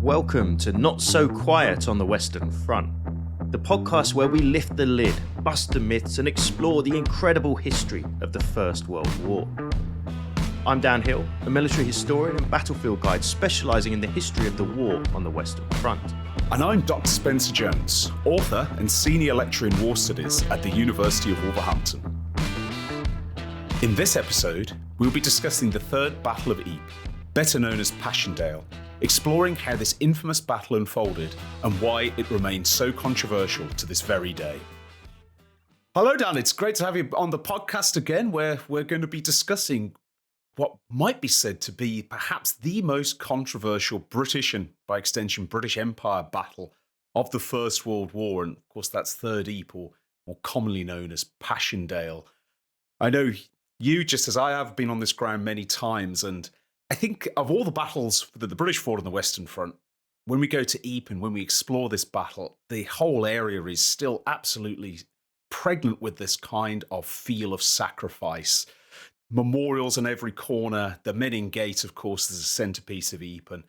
Welcome to Not So Quiet on the Western Front, the podcast where we lift the lid, bust the myths, and explore the incredible history of the First World War. I'm Dan Hill, a military historian and battlefield guide specialising in the history of the war on the Western Front. And I'm Dr. Spencer Jones, author and senior lecturer in war studies at the University of Wolverhampton. In this episode, we'll be discussing the Third Battle of Ypres, better known as Passchendaele, exploring how this infamous battle unfolded and why it remains so controversial to this very day. Hello, Dan. It's great to have you on the podcast again, where we're going to be discussing what might be said to be perhaps the most controversial British and, by extension, British Empire battle of the First World War. And, of course, that's Third Ypres, or more commonly known as Passchendaele. I know you, just as I have, been on this ground many times, and I think of all the battles that the British fought on the Western Front, when we go to Ypres and when we explore this battle, the whole area is still absolutely pregnant with this kind of feel of sacrifice. Memorials on every corner, the Messines Gate, of course, is a centerpiece of Ypres. And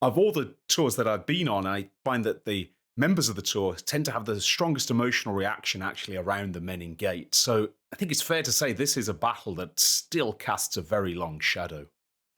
of all the tours that I've been on, I find that the members of the tour tend to have the strongest emotional reaction actually around the Messines Gate. So I think it's fair to say this is a battle that still casts a very long shadow.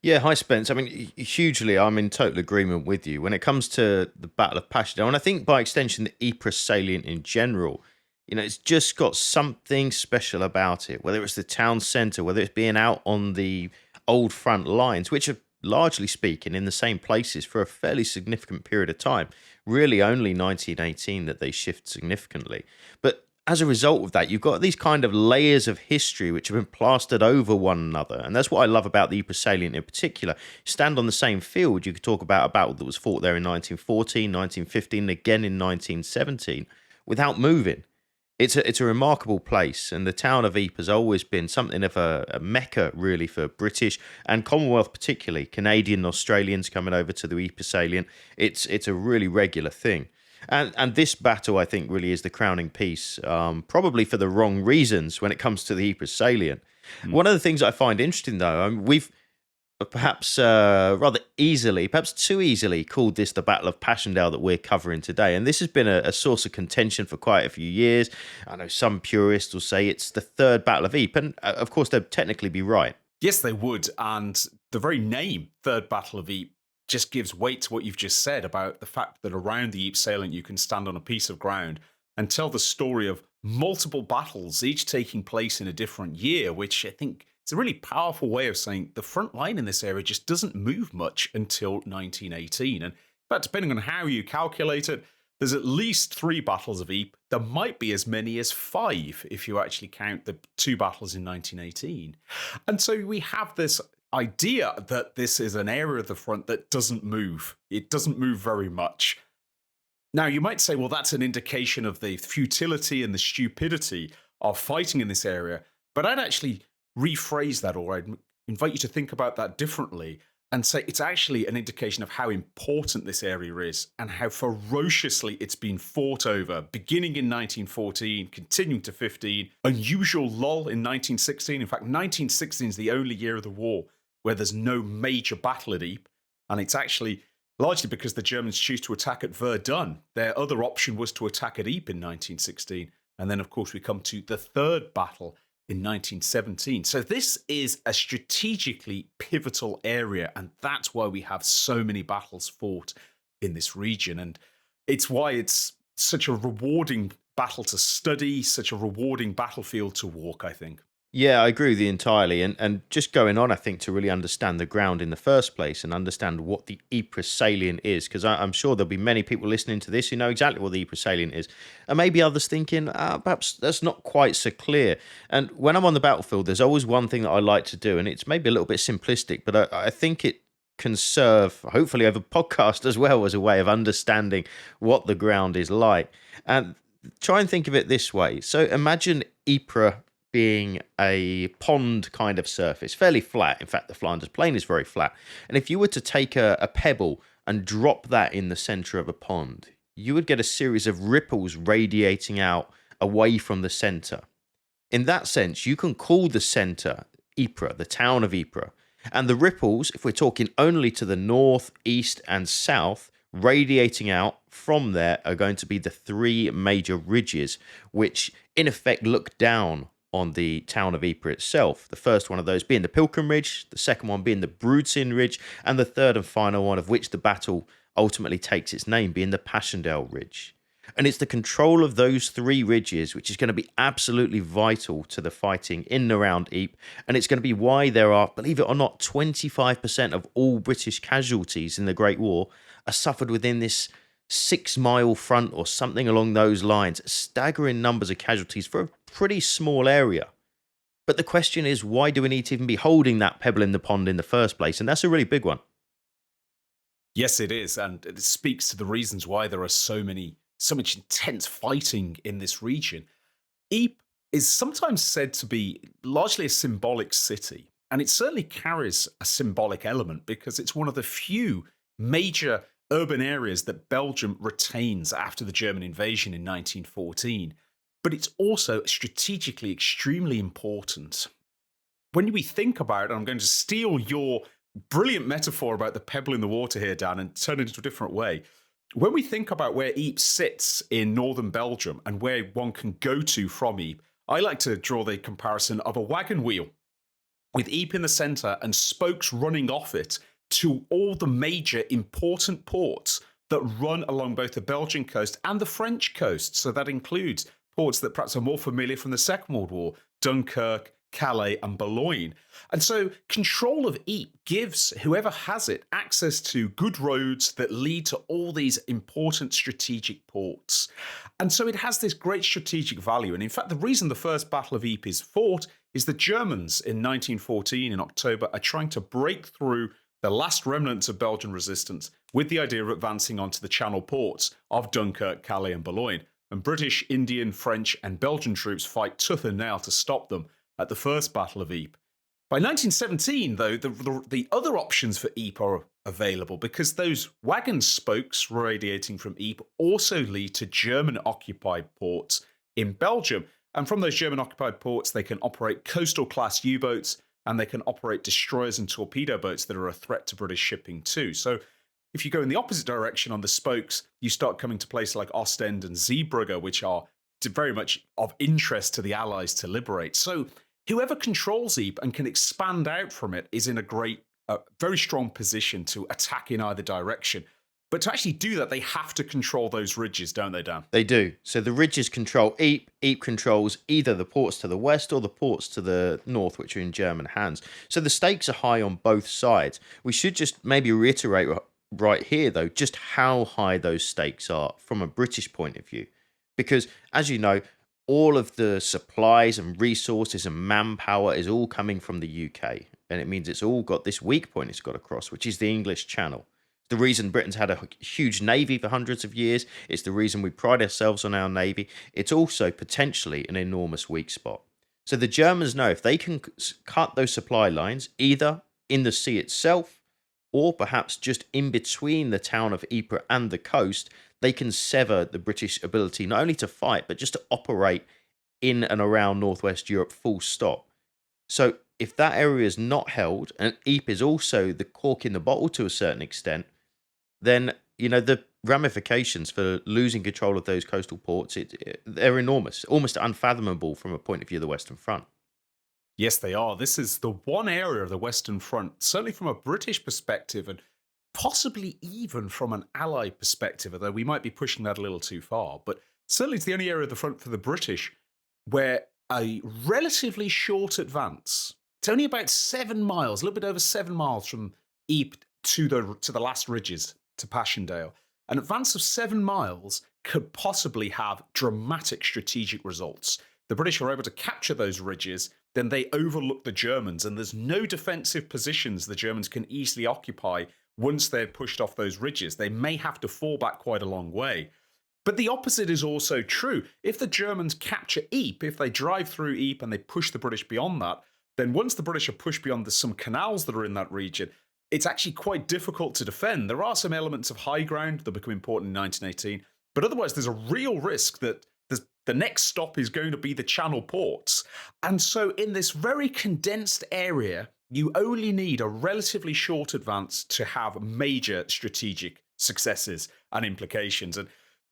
Yeah, hi Spence. I mean, hugely, I'm in total agreement with you when it comes to the Battle of Passchendaele, and I think by extension the Ypres salient in general. You know, it's just got something special about it, whether it's the town centre, whether it's being out on the old front lines, which are largely speaking in the same places for a fairly significant period of time. Really only 1918 that they shift significantly. But as a result of that, you've got these kind of layers of history which have been plastered over one another. And that's what I love about the Ypres salient in particular. You stand on the same field, you could talk about a battle that was fought there in 1914, 1915, again in 1917, without moving. It's a remarkable place, and the town of Ypres has always been something of a mecca, really, for British and Commonwealth, particularly Canadian and Australians coming over to the Ypres salient. It's a really regular thing, and this battle, I think, really is the crowning piece, probably for the wrong reasons when it comes to the Ypres salient. One of the things I find interesting, though, we've perhaps rather easily, perhaps too easily, called this the Battle of Passchendaele that we're covering today. And this has been a source of contention for quite a few years. I know some purists will say it's the Third Battle of Ypres, and of course they'd technically be right. Yes, they would. And the very name, Third Battle of Ypres, just gives weight to what you've just said about the fact that around the Ypres salient you can stand on a piece of ground and tell the story of multiple battles, each taking place in a different year, which I think it's a really powerful way of saying the front line in this area just doesn't move much until 1918. And in fact, depending on how you calculate it, there's at least 3 battles of Ypres. There might be as many as 5 if you actually count the 2 battles in 1918. And so we have this idea that this is an area of the front that doesn't move. It doesn't move very much. Now, you might say, well, that's an indication of the futility and the stupidity of fighting in this area. But I'd actually rephrase that, or I'd invite you to think about that differently and say it's actually an indication of how important this area is and how ferociously it's been fought over, beginning in 1914, continuing to 15, unusual lull in 1916. In fact, 1916 is the only year of the war where there's no major battle at Ypres, and it's actually largely because the Germans choose to attack at Verdun. Their other option was to attack at Ypres in 1916, and then, of course, we come to the third battle in 1917. So this is a strategically pivotal area, and that's why we have so many battles fought in this region. And it's why it's such a rewarding battle to study, such a rewarding battlefield to walk, I think. Yeah, I agree with you entirely. And just going on, I think, to really understand the ground in the first place and understand what the Ypres salient is, because I'm sure there'll be many people listening to this who know exactly what the Ypres salient is. And maybe others thinking, perhaps that's not quite so clear. And when I'm on the battlefield, there's always one thing that I like to do, and it's maybe a little bit simplistic, but I think it can serve, hopefully over podcast as well, as a way of understanding what the ground is like. And try and think of it this way. So imagine Ypres being a pond kind of surface, fairly flat. In fact, the Flanders plain is very flat. And if you were to take a pebble and drop that in the center of a pond, you would get a series of ripples radiating out away from the center. In that sense, you can call the center Ypres, the town of Ypres. And the ripples, if we're talking only to the north, east, and south, Radiating out from there are going to be the three major ridges, which in effect look down on the town of Ypres itself. The first one of those being the Pilgrim Ridge, the second one being the Broodsin Ridge, and the third and final one of which the battle ultimately takes its name, being the Passchendaele Ridge. And it's the control of those three ridges which is going to be absolutely vital to the fighting in and around Ypres. And it's going to be why there are, believe it or not, 25% of all British casualties in the Great War are suffered within this 6 mile front or something along those lines. Staggering numbers of casualties for a pretty small area. But the question is, why do we need to even be holding that pebble in the pond in the first place? And that's a really big one. Yes, it is. And it speaks to the reasons why there are so much intense fighting in this region. Ypres is sometimes said to be largely a symbolic city, and it certainly carries a symbolic element because it's one of the few major urban areas that Belgium retains after the German invasion in 1914. But it's also strategically extremely important. When we think about it, I'm going to steal your brilliant metaphor about the pebble in the water here, Dan, and turn it into a different way. When we think about where Ypres sits in northern Belgium and where one can go to from Ypres, I like to draw the comparison of a wagon wheel with Ypres in the centre and spokes running off it to all the major important ports that run along both the Belgian coast and the French coast. So that includes ports that perhaps are more familiar from the Second World War, Dunkirk, Calais and Boulogne. And so control of Ypres gives whoever has it access to good roads that lead to all these important strategic ports. And so it has this great strategic value. And in fact, the reason the First Battle of Ypres is fought is the Germans in 1914 in October are trying to break through the last remnants of Belgian resistance with the idea of advancing onto the Channel ports of Dunkirk, Calais and Boulogne. And British, Indian, French and Belgian troops fight tooth and nail to stop them at the First Battle of Ypres. By 1917, though, the other options for Ypres are available because those wagon spokes radiating from Ypres also lead to German-occupied ports in Belgium. And from those German-occupied ports, they can operate coastal-class U-boats and they can operate destroyers and torpedo boats that are a threat to British shipping too. So if you go in the opposite direction on the spokes, you start coming to places like Ostend and Zeebrugge, which are very much of interest to the Allies to liberate. So whoever controls Ypres and can expand out from it is in a very strong position to attack in either direction. But to actually do that, they have to control those ridges, don't they, Dan? They do. So the ridges control Ypres. Ypres controls either the ports to the west or the ports to the north, which are in German hands. So the stakes are high on both sides. We should just maybe reiterate right here, though, just how high those stakes are from a British point of view. Because, as you know, all of the supplies and resources and manpower is all coming from the UK. And it means it's all got this weak point it's got across, which is the English Channel. The reason Britain's had a huge navy for hundreds of years. It's the reason we pride ourselves on our navy. It's also potentially an enormous weak spot. So the Germans know if they can cut those supply lines, either in the sea itself or perhaps just in between the town of Ypres and the coast, they can sever the British ability not only to fight, but just to operate in and around Northwest Europe full stop. So if that area is not held, and Ypres is also the cork in the bottle to a certain extent, then, you know, the ramifications for losing control of those coastal ports, they're enormous, almost unfathomable from a point of view of the Western Front. Yes, they are. This is the one area of the Western Front, certainly from a British perspective and possibly even from an Allied perspective, although we might be pushing that a little too far. But certainly it's the only area of the front for the British where a relatively short advance, it's only about 7 miles, a little bit over 7 miles from Ypres to the last ridges, to Passchendaele. An advance of 7 miles could possibly have dramatic strategic results. The British are able to capture those ridges, then they overlook the Germans, and there's no defensive positions the Germans can easily occupy once they're pushed off those ridges. They may have to fall back quite a long way. But the opposite is also true. If the Germans capture Ypres, if they drive through Ypres and they push the British beyond that, then once the British are pushed beyond some canals that are in that region, it's actually quite difficult to defend. There are some elements of high ground that become important in 1918, but otherwise there's a real risk that the next stop is going to be the Channel ports. And so in this very condensed area, you only need a relatively short advance to have major strategic successes and implications. And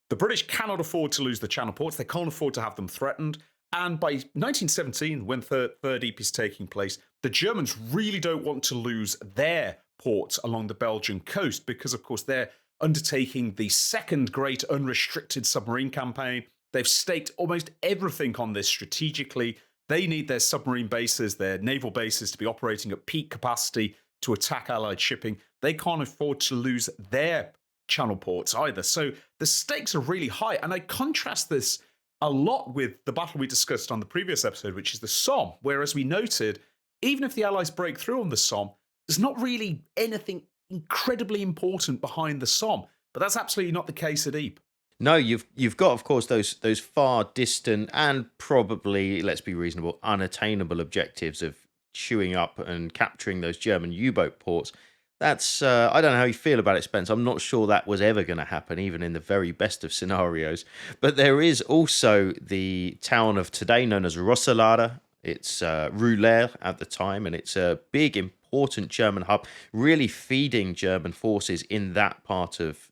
the British cannot afford to lose the Channel ports. They can't afford to have them threatened. And by 1917, when Third Ypres is taking place, the Germans really don't want to lose their ports along the Belgian coast because, of course, they're undertaking the second great unrestricted submarine campaign. They've staked almost everything on this strategically. They need their submarine bases, their naval bases to be operating at peak capacity to attack Allied shipping. They can't afford to lose their Channel ports either. So the stakes are really high. And I contrast this a lot with the battle we discussed on the previous episode, which is the Somme, where, as we noted, even if the Allies break through on the Somme, there's not really anything incredibly important behind the Somme. But that's absolutely not the case at Ypres. No, you've got, of course, those far distant and probably, let's be reasonable, unattainable objectives of chewing up and capturing those German U-boat ports. That's I don't know how you feel about it, Spence. I'm not sure that was ever going to happen, even in the very best of scenarios. But there is also the town of today known as Roeselare. It's Roulers at the time, and it's a big, important German hub, really feeding German forces in that part of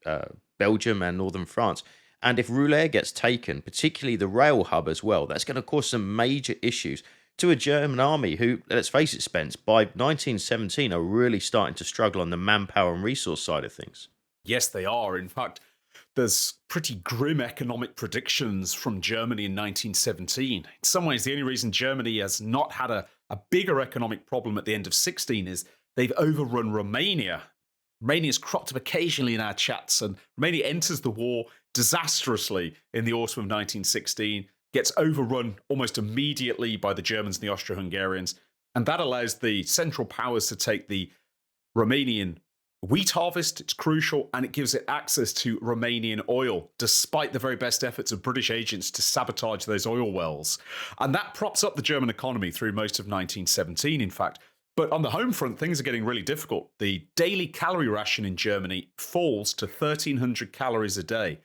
Belgium and northern France. And if Roulers gets taken, particularly the rail hub as well, that's going to cause some major issues to a German army who, let's face it, Spence, by 1917 are really starting to struggle on the manpower and resource side of things. Yes, they are. In fact, there's pretty grim economic predictions from Germany in 1917. In some ways, the only reason Germany has not had a bigger economic problem at the end of 16 is they've overrun Romania. Romania's cropped up occasionally in our chats, and Romania enters the war disastrously in the autumn of 1916, gets overrun almost immediately by the Germans and the Austro-Hungarians, and that allows the Central Powers to take the Romanian wheat harvest. It's crucial, and it gives it access to Romanian oil, despite the very best efforts of British agents to sabotage those oil wells. And that props up the German economy through most of 1917, in fact. But on the home front, things are getting really difficult. The daily calorie ration in Germany falls to 1,300 calories a day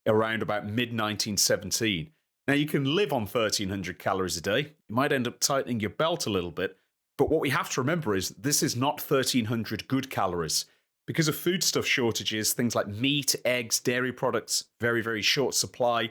around about mid-1917. Now, you can live on 1,300 calories a day. You might end up tightening your belt a little bit. But what we have to remember is this is not 1,300 good calories. Because of foodstuff shortages, things like meat, eggs, dairy products, very, very short supply.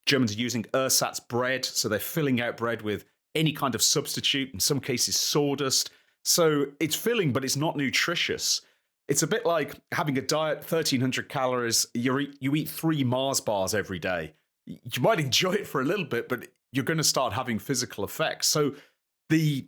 Germans are using ersatz bread, so they're filling out bread with any kind of substitute, in some cases sawdust. So it's filling, but it's not nutritious. It's a bit like having a diet, 1,300 calories, you eat 3 Mars bars every day. You might enjoy it for a little bit, but you're going to start having physical effects. So the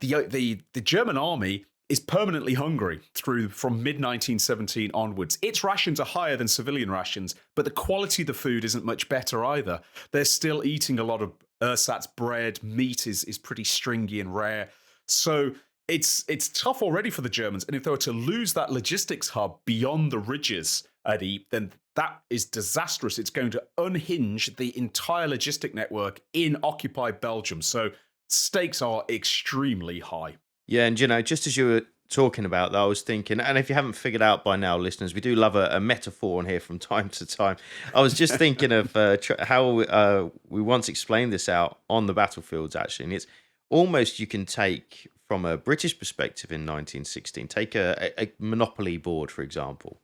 German army is permanently hungry from mid-1917 onwards. Its rations are higher than civilian rations, but the quality of the food isn't much better either. They're still eating a lot of ersatz bread. Meat is pretty stringy and rare. So it's tough already for the Germans. And if they were to lose that logistics hub beyond the ridges at Ypres, then that is disastrous. It's going to unhinge the entire logistic network in occupied Belgium. So stakes are extremely high. Yeah, and just as you were talking about that, I was thinking, and if you haven't figured out by now, listeners, we do love a metaphor on here from time to time. I was just thinking of how we once explained this out on the battlefields, actually, and it's almost you can take from a British perspective in 1916, take a monopoly board, for example.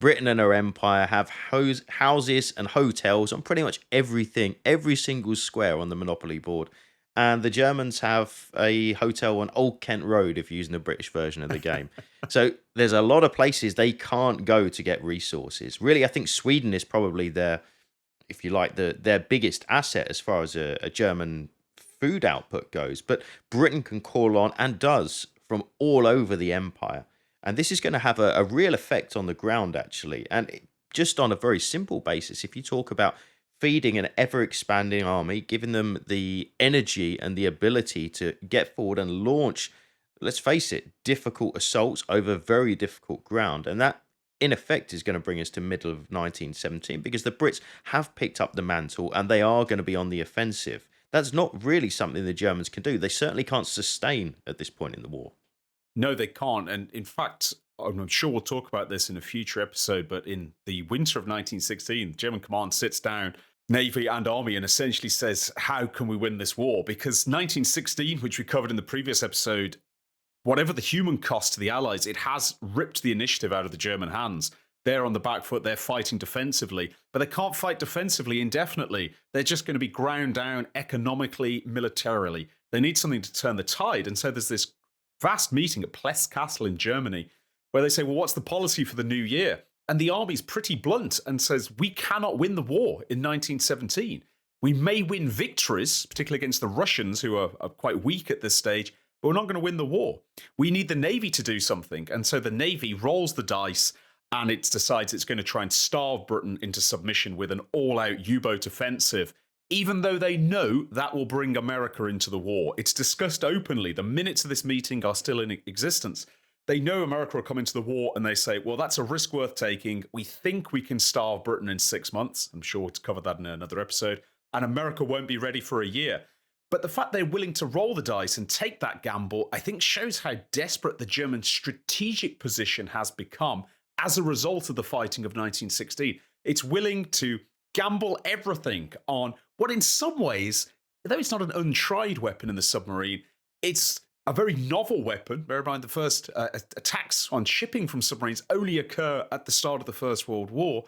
Britain and her empire have houses and hotels on pretty much everything, every single square on the monopoly board. And the Germans have a hotel on Old Kent Road, if you're using the British version of the game. So there's a lot of places they can't go to get resources. Really, I think Sweden is probably their biggest asset as far as a German food output goes. But Britain can call on, and does, from all over the empire. And this is going to have a real effect on the ground, actually. And just on a very simple basis, if you talk about feeding an ever-expanding army, giving them the energy and the ability to get forward and launch, let's face it, difficult assaults over very difficult ground. And that, in effect, is going to bring us to middle of 1917, because the Brits have picked up the mantle and they are going to be on the offensive. That's not really something the Germans can do. They certainly can't sustain at this point in the war. No, they can't. And in fact, I'm sure we'll talk about this in a future episode, but in the winter of 1916, German command sits down, Navy and Army, and essentially says, how can we win this war? Because 1916, which we covered in the previous episode, whatever the human cost to the Allies, it has ripped the initiative out of the German hands. they're on the back foot, they're fighting defensively, but they can't fight defensively indefinitely. They're just going to be ground down economically, militarily. They need something to turn the tide. And so there's this vast meeting at Pless Castle in Germany where they say, well, what's the policy for the new year? And the army's pretty blunt and says, we cannot win the war in 1917. We may win victories, particularly against the Russians, who are quite weak at this stage, but we're not going to win the war. We need the Navy to do something. And so the Navy rolls the dice and it decides it's going to try and starve Britain into submission with an all-out U-boat offensive, even though they know that will bring America into the war. It's discussed openly. The minutes of this meeting are still in existence. They know America will come into the war, and they say, well, that's a risk worth taking. We think we can starve Britain in 6 months. I'm sure we'll cover that in another episode. And America won't be ready for a year. But the fact they're willing to roll the dice and take that gamble, I think shows how desperate the German strategic position has become as a result of the fighting of 1916. It's willing to gamble everything on what in some ways, though it's not an untried weapon in the submarine, it's a very novel weapon. Bear in mind the first attacks on shipping from submarines only occur at the start of the First World War.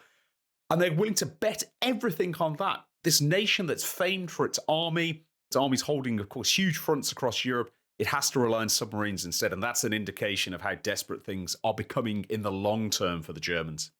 And they're willing to bet everything on that. This nation that's famed for its army's holding, of course, huge fronts across Europe. It has to rely on submarines instead. And that's an indication of how desperate things are becoming in the long term for the Germans.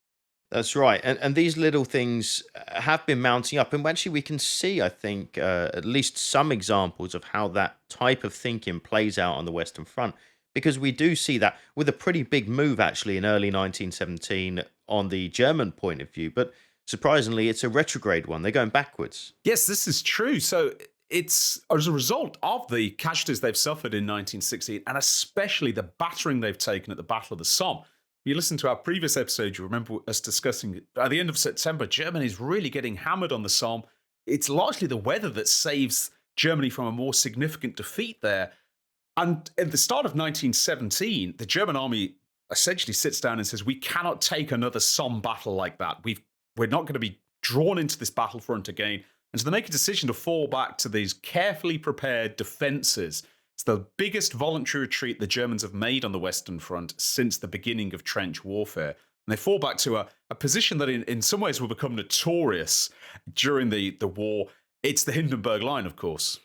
That's right. And these little things have been mounting up. And actually, we can see, I think, at least some examples of how that type of thinking plays out on the Western Front. Because we do see that with a pretty big move, actually, in early 1917 on the German point of view. But surprisingly, it's a retrograde one. They're going backwards. Yes, this is true. So it's as a result of the casualties they've suffered in 1916, and especially the battering they've taken at the Battle of the Somme. If you listen to our previous episode, you remember us discussing at the end of September, Germany is really getting hammered on the Somme. It's largely the weather that saves Germany from a more significant defeat there. And at the start of 1917, the German army essentially sits down and says, we cannot take another Somme battle like that. We're not going to be drawn into this battlefront again. And so they make a decision to fall back to these carefully prepared defenses. It's the biggest voluntary retreat the Germans have made on the Western Front since the beginning of trench warfare. And they fall back to a position that in some ways will become notorious during the war. It's the Hindenburg Line, of course.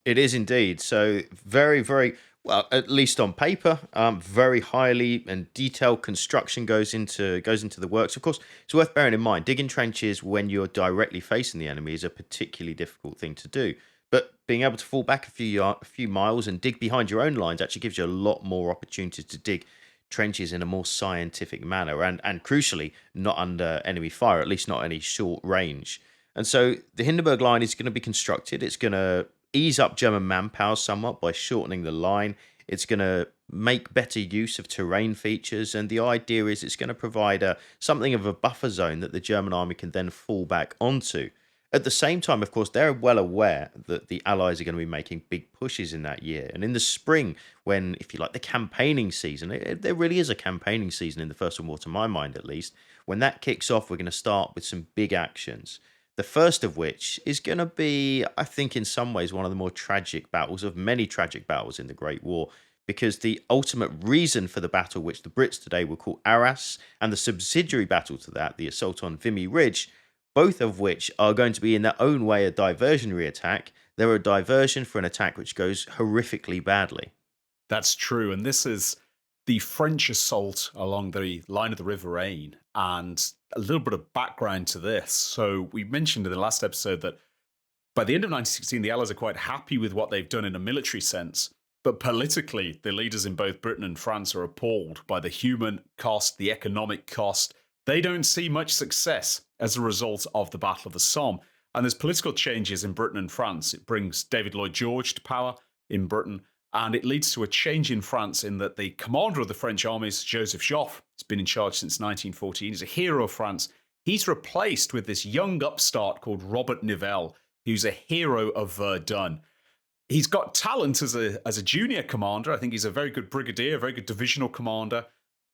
It is indeed. So very, very, well, at least on paper, very highly and detailed construction goes into the works. Of course, it's worth bearing in mind, digging trenches when you're directly facing the enemy is a particularly difficult thing to do. But being able to fall back a few miles and dig behind your own lines actually gives you a lot more opportunity to dig trenches in a more scientific manner and crucially, not under enemy fire, at least not any short range. And so the Hindenburg Line is going to be constructed. It's going to ease up German manpower somewhat by shortening the line. It's going to make better use of terrain features. And the idea is it's going to provide something of a buffer zone that the German army can then fall back onto. At the same time, of course, they're well aware that the Allies are going to be making big pushes in that year. And in the spring, when, if you like, the campaigning season, there really is a campaigning season in the First World War, to my mind at least. When that kicks off, we're going to start with some big actions. The first of which is going to be, I think, in some ways, one of the more tragic battles of many tragic battles in the Great War, because the ultimate reason for the battle, which the Brits today will call Arras, and the subsidiary battle to that, the assault on Vimy Ridge, both of which are going to be in their own way a diversionary attack. They're a diversion for an attack which goes horrifically badly. That's true. And this is the French assault along the line of the River Aisne. And a little bit of background to this. So we mentioned in the last episode that by the end of 1916, the Allies are quite happy with what they've done in a military sense. But politically, the leaders in both Britain and France are appalled by the human cost, the economic cost. They don't see much success as a result of the Battle of the Somme. And there's political changes in Britain and France. It brings David Lloyd George to power in Britain. And it leads to a change in France in that the commander of the French armies, Joseph Joffre, has been in charge since 1914. He's a hero of France. He's replaced with this young upstart called Robert Nivelle, who's a hero of Verdun. He's got talent as a junior commander. I think he's a very good brigadier, a very good divisional commander.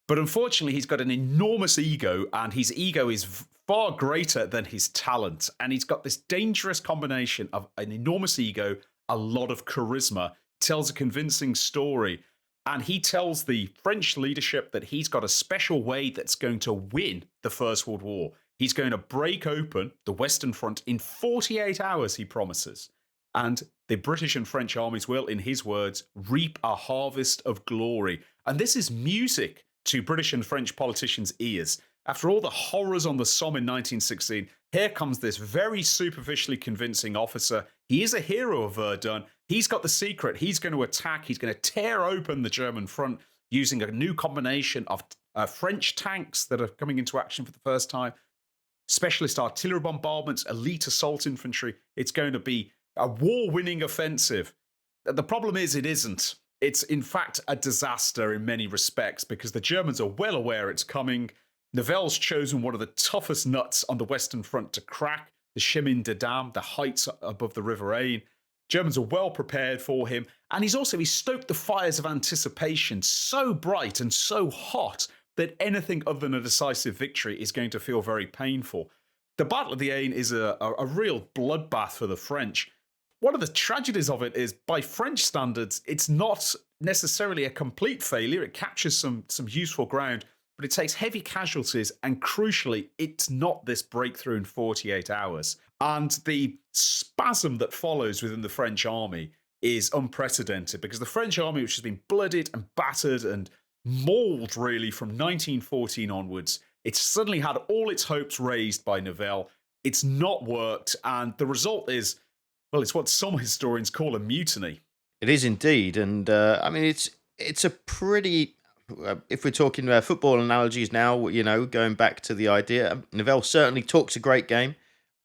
But unfortunately, he's got an enormous ego, and his ego is far greater than his talent. And he's got this dangerous combination of an enormous ego, a lot of charisma, tells a convincing story. And he tells the French leadership that he's got a special way that's going to win the First World War. He's going to break open the Western Front in 48 hours, he promises. And the British and French armies will, in his words, reap a harvest of glory. And this is music to British and French politicians' ears. After all the horrors on the Somme in 1916, here comes this very superficially convincing officer. He is a hero of Verdun. He's got the secret. He's going to attack. He's going to tear open the German front using a new combination of French tanks that are coming into action for the first time, specialist artillery bombardments, elite assault infantry. It's going to be a war-winning offensive. The problem is it isn't. It's, in fact, a disaster in many respects because the Germans are well aware it's coming. Nivelle's chosen one of the toughest nuts on the Western Front to crack, the Chemin des Dames, the heights above the River Aisne. Germans are well prepared for him, and he stoked the fires of anticipation so bright and so hot that anything other than a decisive victory is going to feel very painful. The Battle of the Aisne is a real bloodbath for the French. One of the tragedies of it is, by French standards, it's not necessarily a complete failure. It captures some useful ground, but it takes heavy casualties, and crucially, it's not this breakthrough in 48 hours. And the spasm that follows within the French army is unprecedented because the French army, which has been bloodied and battered and mauled really from 1914 onwards, it's suddenly had all its hopes raised by Nivelle. It's not worked, and the result is, well, it's what some historians call a mutiny. It is indeed, and I mean it's a pretty. If we're talking about football analogies now, going back to the idea, Nivelle certainly talks a great game.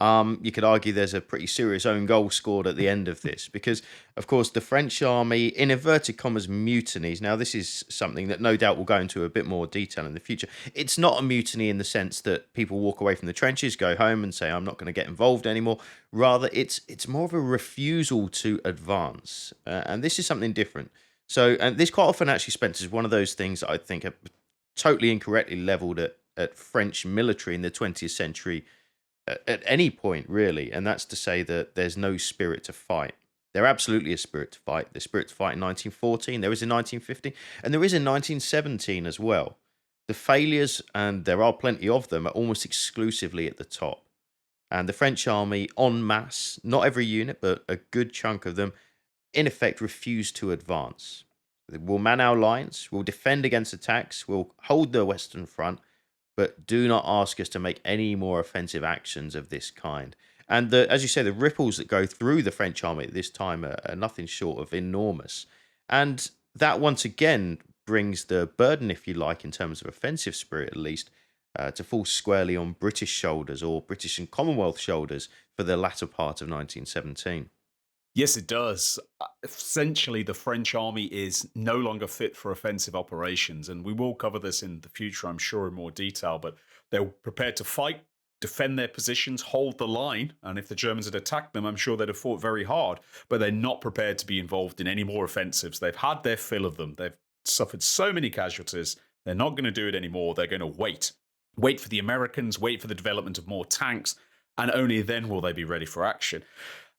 You could argue there's a pretty serious own goal scored at the end of this because, of course, the French army, in inverted commas, mutinies. Now, this is something that no doubt we'll go into a bit more detail in the future. It's not a mutiny in the sense that people walk away from the trenches, go home and say, I'm not going to get involved anymore. Rather, it's more of a refusal to advance. And this is something different. So, and this quite often actually, Spencer, is one of those things that I think are totally incorrectly leveled at French military in the 20th century at any point, really. And that's to say that there's no spirit to fight. There absolutely is spirit to fight. There's spirit to fight in 1914, there is in 1915, and there is in 1917 as well. The failures, and there are plenty of them, are almost exclusively at the top. And the French army, en masse, not every unit, but a good chunk of them, in effect, refuse to advance. We'll man our lines, we'll defend against attacks, we'll hold the Western Front, but do not ask us to make any more offensive actions of this kind. And as you say, the ripples that go through the French army at this time are nothing short of enormous. And that once again brings the burden, if you like, in terms of offensive spirit at least, to fall squarely on British shoulders, or British and Commonwealth shoulders, for the latter part of 1917. Yes, it does. Essentially, the French army is no longer fit for offensive operations, and we will cover this in the future, I'm sure, in more detail, but they're prepared to fight, defend their positions, hold the line, and if the Germans had attacked them, I'm sure they'd have fought very hard, but they're not prepared to be involved in any more offensives. They've had their fill of them. They've suffered so many casualties. They're not going to do it anymore. They're going to wait. Wait for the Americans, wait for the development of more tanks, and only then will they be ready for action.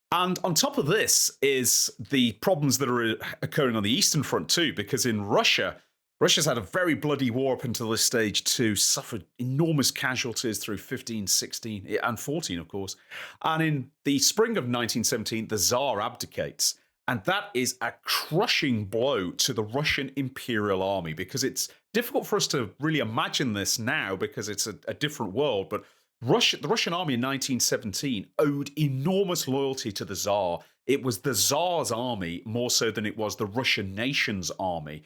And on top of this is the problems that are occurring on the Eastern Front too, because in Russia's had a very bloody war up until this stage too, suffered enormous casualties through 15, 16, and 14, of course. And in the spring of 1917, the Tsar abdicates. And that is a crushing blow to the Russian Imperial Army, because it's difficult for us to really imagine this now because it's a different world, but the Russian army in 1917 owed enormous loyalty to the Tsar. It was the Tsar's army more so than it was the Russian nation's army.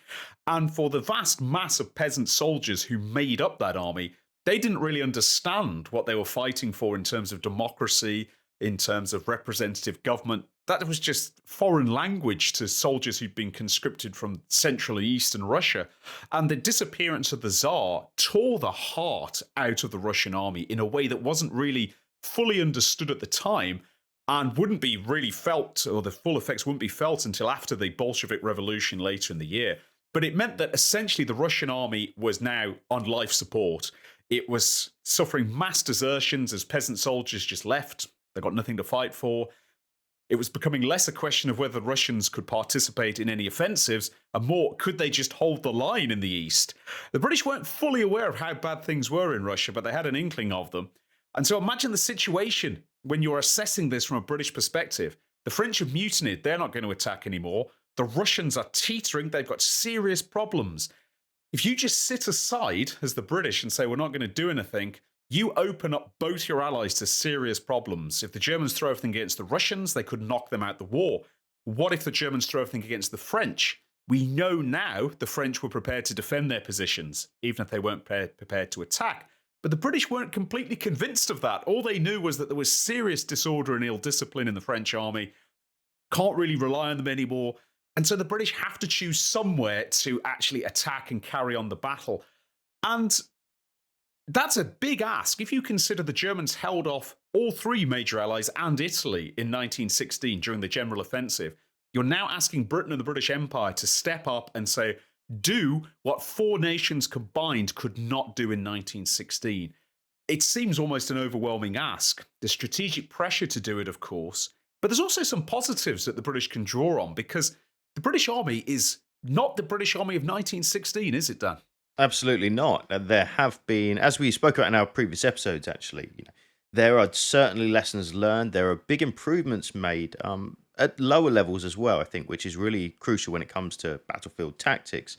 And for the vast mass of peasant soldiers who made up that army, they didn't really understand what they were fighting for in terms of democracy, in terms of representative government. That was just foreign language to soldiers who'd been conscripted from Central and Eastern Russia. And the disappearance of the Tsar tore the heart out of the Russian army in a way that wasn't really fully understood at the time and wouldn't be really felt, or the full effects wouldn't be felt until after the Bolshevik Revolution later in the year. But it meant that essentially the Russian army was now on life support. It was suffering mass desertions as peasant soldiers just left. They got nothing to fight for. It was becoming less a question of whether the Russians could participate in any offensives and more, could they just hold the line in the east? The British weren't fully aware of how bad things were in Russia, but they had an inkling of them. And so imagine the situation when you're assessing this from a British perspective. The French have mutinied. They're not going to attack anymore. The Russians are teetering. They've got serious problems. If you just sit aside as the British and say, we're not going to do anything, you open up both your allies to serious problems. If the Germans throw everything against the Russians, they could knock them out the war. What if the Germans throw everything against the French? We know now the French were prepared to defend their positions, even if they weren't prepared to attack. But the British weren't completely convinced of that. All they knew was that there was serious disorder and ill discipline in the French army. Can't really rely on them anymore. And so the British have to choose somewhere to actually attack and carry on the battle. And that's a big ask. If you consider the Germans held off all three major allies and Italy in 1916 during the general offensive, you're now asking Britain and the British Empire to step up and say, do what four nations combined could not do in 1916. It seems almost an overwhelming ask. There's strategic pressure to do it, of course, but there's also some positives that the British can draw on, because the British Army is not the British Army of 1916, is it, Dan? Absolutely not. There have been, as we spoke about in our previous episodes, actually, there are certainly lessons learned. There are big improvements made at lower levels as well, I think, which is really crucial when it comes to battlefield tactics.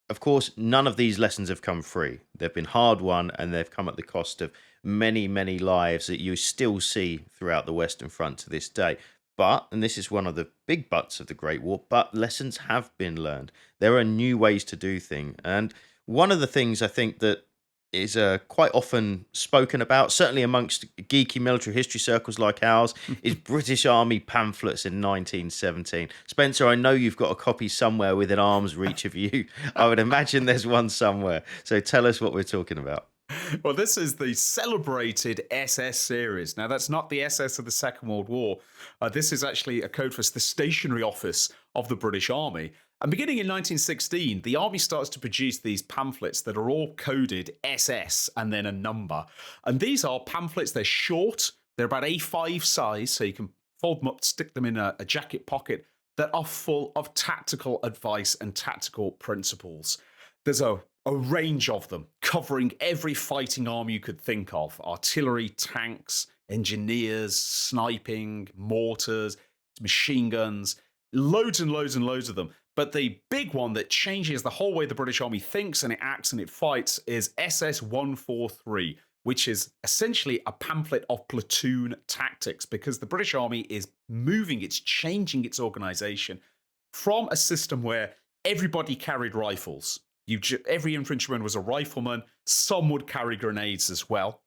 Of course, none of these lessons have come free. They've been hard won, and they've come at the cost of many, many lives that you still see throughout the Western Front to this day. But, and this is one of the big buts of the Great War, but lessons have been learned. There are new ways to do things. And one of the things I think that is quite often spoken about, certainly amongst geeky military history circles like ours, is British Army pamphlets in 1917. Spencer, I know you've got a copy somewhere within arm's reach of you. I would imagine there's one somewhere. So tell us what we're talking about. Well, this is the celebrated SS series. Now, that's not the SS of the Second World War. This is actually a code for the stationary office of the British Army. And beginning in 1916, the Army starts to produce these pamphlets that are all coded SS and then a number. And these are pamphlets, they're short, they're about A5 size, so you can fold them up, stick them in a jacket pocket, that are full of tactical advice and tactical principles. There's a range of them covering every fighting arm you could think of: artillery, tanks, engineers, sniping, mortars, machine guns, loads and loads and loads of them. But the big one that changes the whole way the British Army thinks and it acts and it fights is SS 143, which is essentially a pamphlet of platoon tactics, because the British Army is moving, it's changing its organization from a system where everybody carried rifles. Every infantryman was a rifleman. Some would carry grenades as well.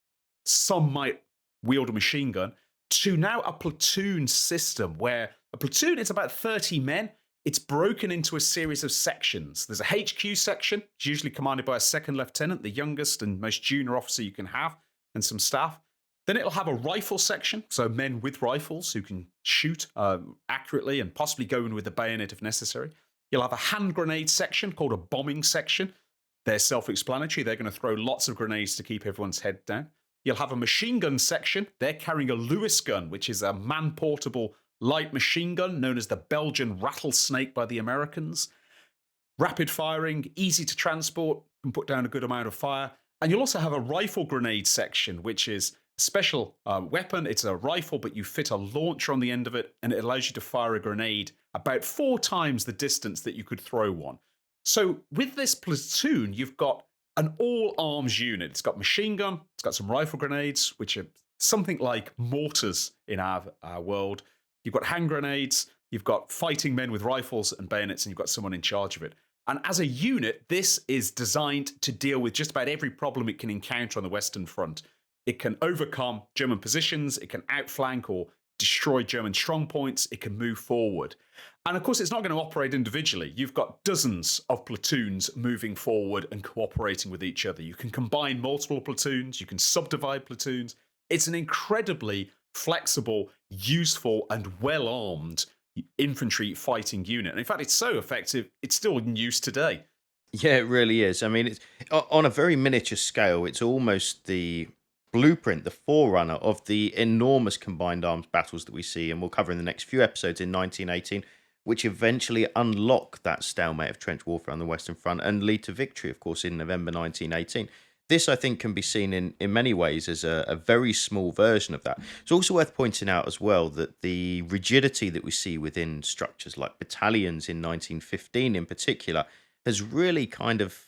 Some might wield a machine gun, to now a platoon system where a platoon is about 30 men. It's broken into a series of sections. There's a HQ section, it's usually commanded by a second lieutenant, the youngest and most junior officer you can have, and some staff. Then it'll have a rifle section, so men with rifles who can shoot accurately and possibly go in with a bayonet if necessary. You'll have a hand grenade section called a bombing section. They're self-explanatory. They're going to throw lots of grenades to keep everyone's head down. You'll have a machine gun section. They're carrying a Lewis gun, which is a man-portable light machine gun known as the Belgian rattlesnake by the Americans. Rapid firing, easy to transport, can put down a good amount of fire. And you'll also have a rifle grenade section, which is a special weapon. It's a rifle, but you fit a launcher on the end of it, and it allows you to fire a grenade about 4 times the distance that you could throw one. So with this platoon, you've got an all-arms unit. It's got machine gun, it's got some rifle grenades, which are something like mortars in our world. You've got hand grenades, you've got fighting men with rifles and bayonets, and you've got someone in charge of it. And as a unit, this is designed to deal with just about every problem it can encounter on the Western Front. It can overcome German positions, it can outflank or destroy German strongpoints, it can move forward. And of course, it's not going to operate individually. You've got dozens of platoons moving forward and cooperating with each other. You can combine multiple platoons, you can subdivide platoons. It's an incredibly flexible, useful, and well-armed infantry fighting unit. And in fact, it's so effective, it's still in use today. Yeah, it really is. I mean, it's on a very miniature scale. It's almost the blueprint, the forerunner of the enormous combined arms battles that we see, and we'll cover in the next few episodes in 1918, which eventually unlock that stalemate of trench warfare on the Western Front and lead to victory, of course, in November 1918. This, I think, can be seen in many ways as a very small version of that. It's also worth pointing out as well that the rigidity that we see within structures like battalions in 1915 in particular has really kind of,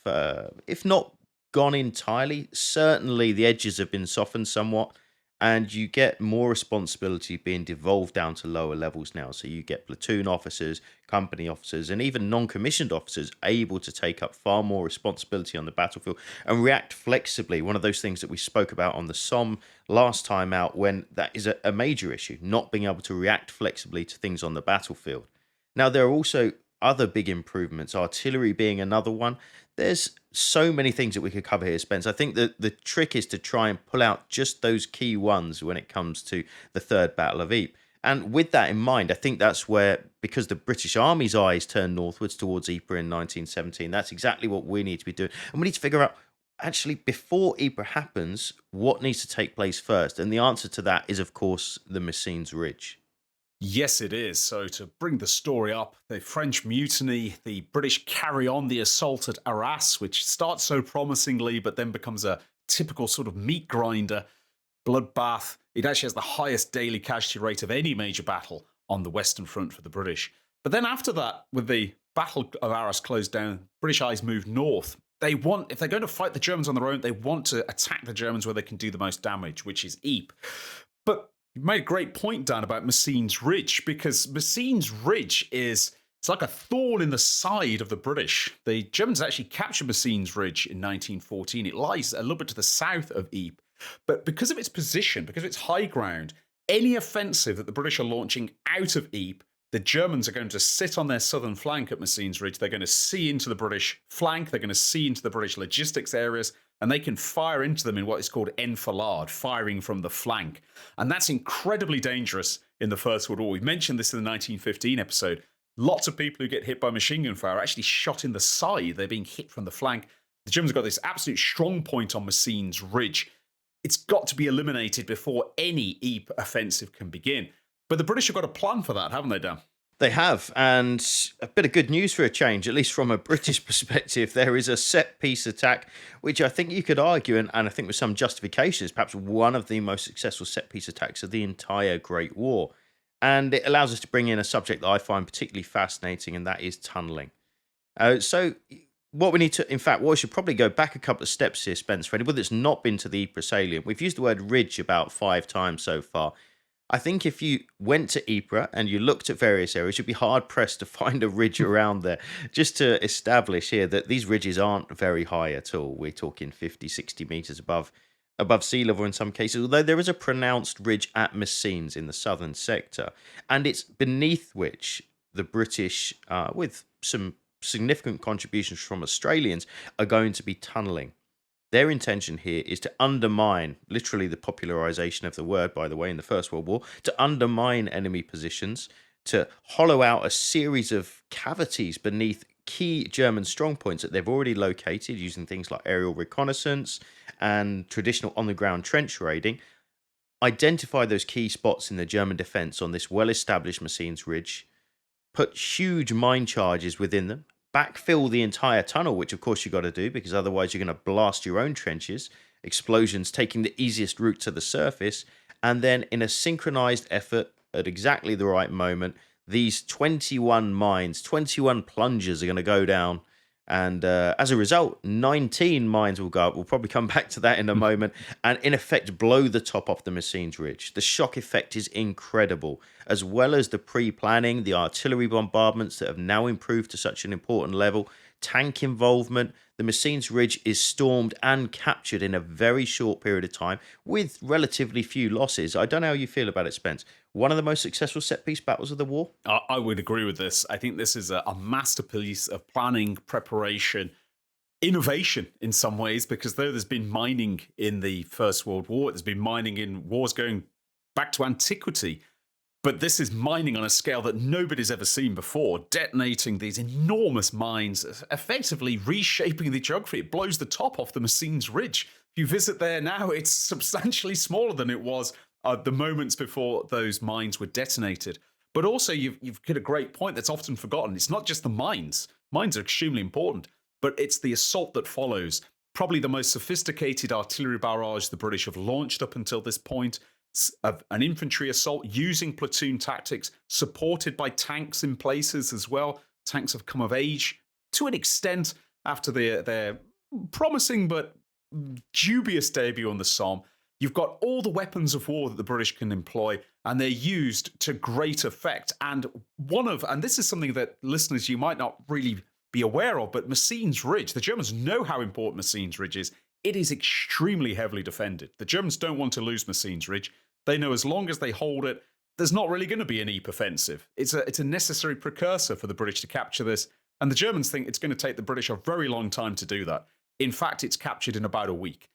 if not gone entirely, certainly the edges have been softened somewhat, and you get more responsibility being devolved down to lower levels now. So you get platoon officers, company officers, and even non-commissioned officers able to take up far more responsibility on the battlefield and react flexibly. One of those things that we spoke about on the Somme last time out, when that is a major issue, not being able to react flexibly to things on the battlefield. Now, there are also other big improvements, artillery being another one. There's so many things that we could cover here, Spence. I think that the trick is to try and pull out just those key ones when it comes to the Third Battle of Ypres. And with that in mind, I think that's where, because the British Army's eyes turned northwards towards Ypres in 1917, that's exactly what we need to be doing. And we need to figure out, actually, before Ypres happens, what needs to take place first. And the answer to that is, of course, the Messines Ridge. Yes, it is. So, to bring the story up, the French mutiny, the British carry on the assault at Arras, which starts so promisingly, but then becomes a typical sort of meat grinder, bloodbath. It actually has the highest daily casualty rate of any major battle on the Western Front for the British. But then after that, with the Battle of Arras closed down, British eyes move north. They want, if they're going to fight the Germans on their own, they want to attack the Germans where they can do the most damage, which is Ypres. But you made a great point, Dan, about Messines Ridge, because Messines Ridge it's like a thorn in the side of the British. The Germans actually captured Messines Ridge in 1914. It lies a little bit to the south of Ypres. But because of its position, because of its high ground, any offensive that the British are launching out of Ypres, the Germans are going to sit on their southern flank at Messines Ridge. They're going to see into the British flank. They're going to see into the British logistics areas, and they can fire into them in what is called enfilade, firing from the flank. And that's incredibly dangerous in the First World War. We mentioned this in the 1915 episode. Lots of people who get hit by machine gun fire are actually shot in the side. They're being hit from the flank. The Germans have got this absolute strong point on Messines Ridge. It's got to be eliminated before any Ypres offensive can begin. But the British have got a plan for that, haven't they, Dan? They have, and a bit of good news for a change, at least from a British perspective. There is a set-piece attack, which I think you could argue, and I think with some justification, is perhaps one of the most successful set-piece attacks of the entire Great War. And it allows us to bring in a subject that I find particularly fascinating, and that is tunnelling. So what we need to, in fact, what we should probably go back a couple of steps here, Spence, for anybody that's not been to the Ypres salient. We've used the word ridge about 5 times so far. I think if you went to Ypres and you looked at various areas, you'd be hard-pressed to find a ridge around there, just to establish here that these ridges aren't very high at all. We're talking 50, 60 metres above sea level in some cases, although there is a pronounced ridge at Messines in the southern sector, and it's beneath which the British, with some significant contributions from Australians, are going to be tunnelling. Their intention here is to undermine, literally the popularization of the word, by the way, in the First World War, to undermine enemy positions, to hollow out a series of cavities beneath key German strongpoints that they've already located using things like aerial reconnaissance and traditional on-the-ground trench raiding, identify those key spots in the German defense on this well-established Messines Ridge, put huge mine charges within them, backfill the entire tunnel, which of course you've got to do because otherwise you're going to blast your own trenches, explosions taking the easiest route to the surface, and then in a synchronized effort at exactly the right moment, these 21 mines, 21 plungers are going to go down. And as a result, 19 mines will go up. We'll probably come back to that in a moment. And in effect, blow the top off the Messines Ridge. The shock effect is incredible, as well as the pre-planning, the artillery bombardments that have now improved to such an important level, tank involvement. The Messines Ridge is stormed and captured in a very short period of time with relatively few losses. I don't know how you feel about it, Spence. One of the most successful set-piece battles of the war? I would agree with this. I think this is a masterpiece of planning, preparation, innovation in some ways, because though there's been mining in the First World War, there's been mining in wars going back to antiquity. But this is mining on a scale that nobody's ever seen before, detonating these enormous mines, effectively reshaping the geography. It blows the top off the Messines Ridge. If you visit there now, it's substantially smaller than it was the moments before those mines were detonated. But also, you've hit a great point that's often forgotten. It's not just the mines. Mines are extremely important, but it's the assault that follows. Probably the most sophisticated artillery barrage the British have launched up until this point. Of an infantry assault using platoon tactics, supported by tanks in places as well. Tanks have come of age to an extent after their promising but dubious debut on the Somme. You've got all the weapons of war that the British can employ, and they're used to great effect. And this is something that listeners, you might not really be aware of, but Messines Ridge, the Germans know how important Messines Ridge is. It is extremely heavily defended. The Germans don't want to lose Messines Ridge. They know as long as they hold it, there's not really going to be an Ypres offensive. It's a necessary precursor for the British to capture this, and the Germans think it's going to take the British a very long time to do that. In fact, it's captured in about a week.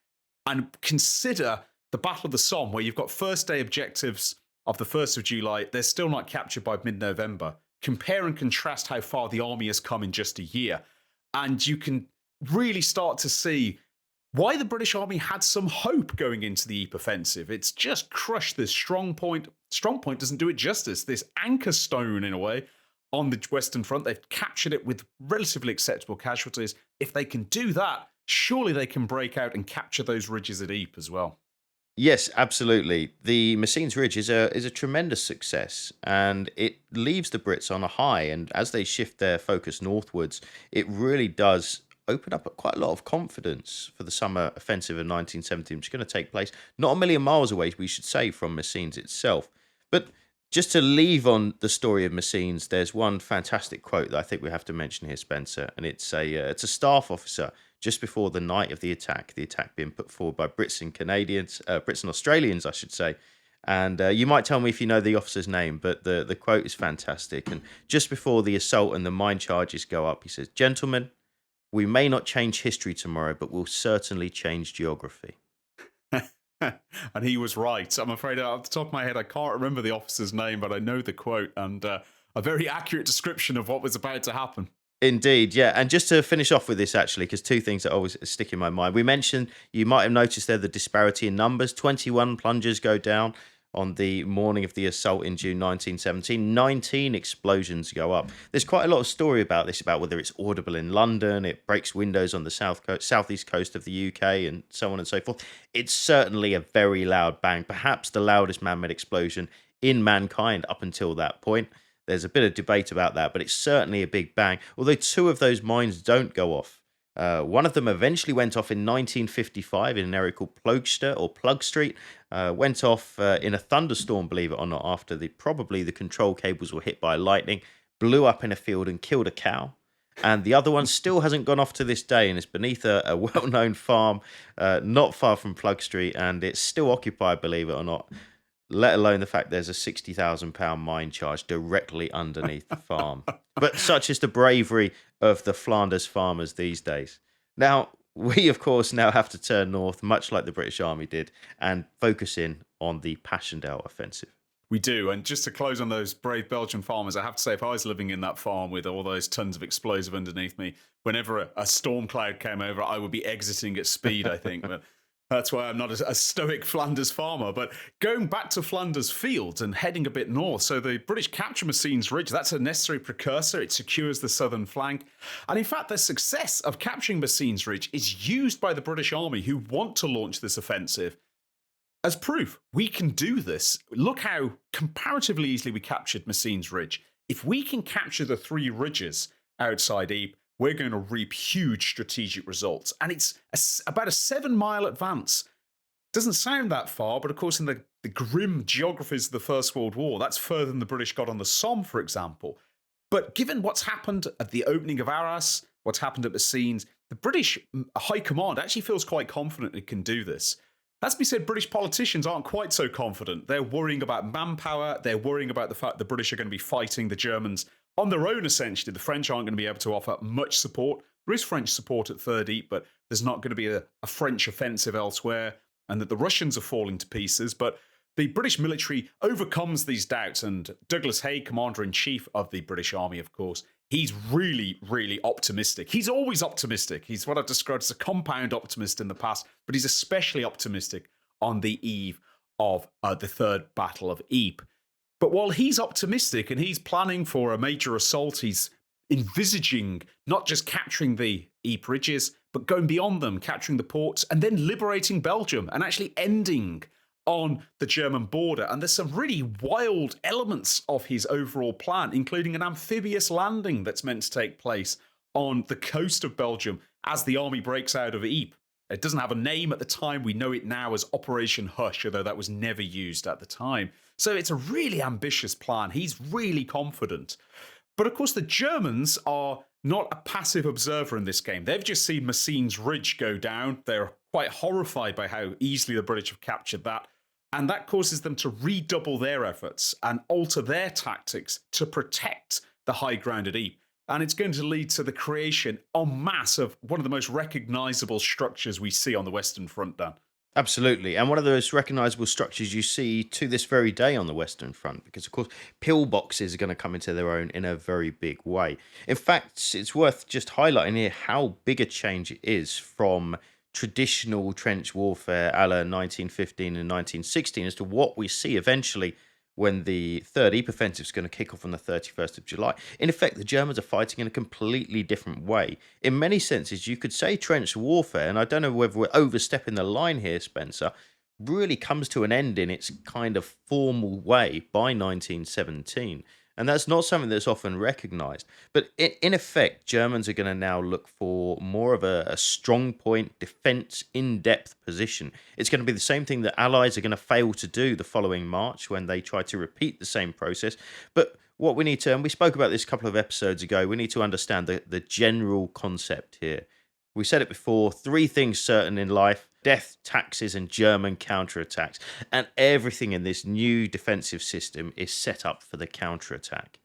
And consider the Battle of the Somme, where you've got first day objectives of the 1st of July. They're still not captured by mid-November. Compare and contrast how far the army has come in just a year. And you can really start to see why the British Army had some hope going into the Ypres offensive. It's just crushed this strong point. Strong point doesn't do it justice. This anchor stone, in a way, on the Western Front. They've captured it with relatively acceptable casualties. If they can do that, surely they can break out and capture those ridges at Ypres as well. Yes, absolutely. The Messines Ridge is a tremendous success, and it leaves the Brits on a high. And as they shift their focus northwards, it really does open up quite a lot of confidence for the summer offensive of 1917, which is going to take place not a million miles away, we should say, from Messines itself. But just to leave on the story of Messines, there's one fantastic quote that I think we have to mention here, Spencer, and it's a staff officer just before the night of the attack being put forward by Brits and Australians, I should say. And you might tell me if you know the officer's name, but the quote is fantastic. And just before the assault and the mine charges go up, he says, "Gentlemen, we may not change history tomorrow, but we'll certainly change geography." And he was right. I'm afraid off the top of my head, I can't remember the officer's name, but I know the quote and a very accurate description of what was about to happen. Indeed, yeah. And just to finish off with this, actually, because two things that always stick in my mind. We mentioned, you might have noticed there, the disparity in numbers. 21 plungers go down on the morning of the assault in June 1917. 19 explosions go up. There's quite a lot of story about this, about whether it's audible in London, it breaks windows on the southeast coast of the UK, and so on and so forth. It's certainly a very loud bang, perhaps the loudest man-made explosion in mankind up until that point. There's a bit of debate about that, but it's certainly a big bang. Although two of those mines don't go off. One of them eventually went off in 1955 in an area called Plug Street. Went off in a thunderstorm, believe it or not, after probably the control cables were hit by lightning, blew up in a field and killed a cow. And the other one still hasn't gone off to this day, and it's beneath a well-known farm not far from Plug Street, and it's still occupied, believe it or not. Let alone the fact there's a £60,000 mine charge directly underneath the farm. But such is the bravery of the Flanders farmers these days. Now, we, of course, now have to turn north, much like the British Army did, and focus in on the Passchendaele offensive. We do. And just to close on those brave Belgian farmers, I have to say, if I was living in that farm with all those tons of explosive underneath me, whenever a storm cloud came over, I would be exiting at speed, I think. But that's why I'm not a stoic Flanders farmer. But going back to Flanders fields and heading a bit north, so the British capture Messines Ridge. That's a necessary precursor. It secures the southern flank. And in fact, the success of capturing Messines Ridge is used by the British Army, who want to launch this offensive, as proof. We can do this. Look how comparatively easily we captured Messines Ridge. If we can capture the three ridges outside Ypres, we're going to reap huge strategic results. And it's about a 7-mile advance. Doesn't sound that far, but of course in the grim geographies of the First World War, that's further than the British got on the Somme, for example. But given what's happened at the opening of Arras, what's happened at Messines, the British High Command actually feels quite confident it can do this. As we said, British politicians aren't quite so confident. They're worrying about manpower. They're worrying about the fact the British are going to be fighting the Germans on their own, essentially. The French aren't going to be able to offer much support. There is French support at Third Ypres, but there's not going to be a French offensive elsewhere, and that the Russians are falling to pieces. But the British military overcomes these doubts, and Douglas Haig, Commander-in-Chief of the British Army, of course, he's really, really optimistic. He's always optimistic. He's what I've described as a compound optimist in the past, but he's especially optimistic on the eve of the Third Battle of Ypres. But while he's optimistic and he's planning for a major assault, he's envisaging not just capturing the Ypres ridges, but going beyond them, capturing the ports, and then liberating Belgium and actually ending on the German border. And there's some really wild elements of his overall plan, including an amphibious landing that's meant to take place on the coast of Belgium as the army breaks out of Ypres. It doesn't have a name at the time. We know it now as Operation Hush, although that was never used at the time. So it's a really ambitious plan. He's really confident. But of course, the Germans are not a passive observer in this game. They've just seen Messines Ridge go down. They're quite horrified by how easily the British have captured that. And that causes them to redouble their efforts and alter their tactics to protect the high ground at Ypres. And it's going to lead to the creation en masse of one of the most recognizable structures we see on the Western Front, Dan. Absolutely. And one of those recognizable structures you see to this very day on the Western Front, because, of course, pillboxes are going to come into their own in a very big way. In fact, it's worth just highlighting here how big a change it is from traditional trench warfare a la 1915 and 1916 as to what we see eventually when the Third Ypres offensive is going to kick off on the 31st of July. In effect, the Germans are fighting in a completely different way. In many senses, you could say trench warfare, and I don't know whether we're overstepping the line here, Spencer, really comes to an end in its kind of formal way by 1917. And that's not something that's often recognised. But in effect, Germans are going to now look for more of a strong point, defence, in-depth position. It's going to be the same thing that Allies are going to fail to do the following March when they try to repeat the same process. But what we need to, and we spoke about this a couple of episodes ago, we need to understand the general concept here. We said it before, 3 things certain in life: death, taxes, and German counterattacks. And everything in this new defensive system is set up for the counterattack.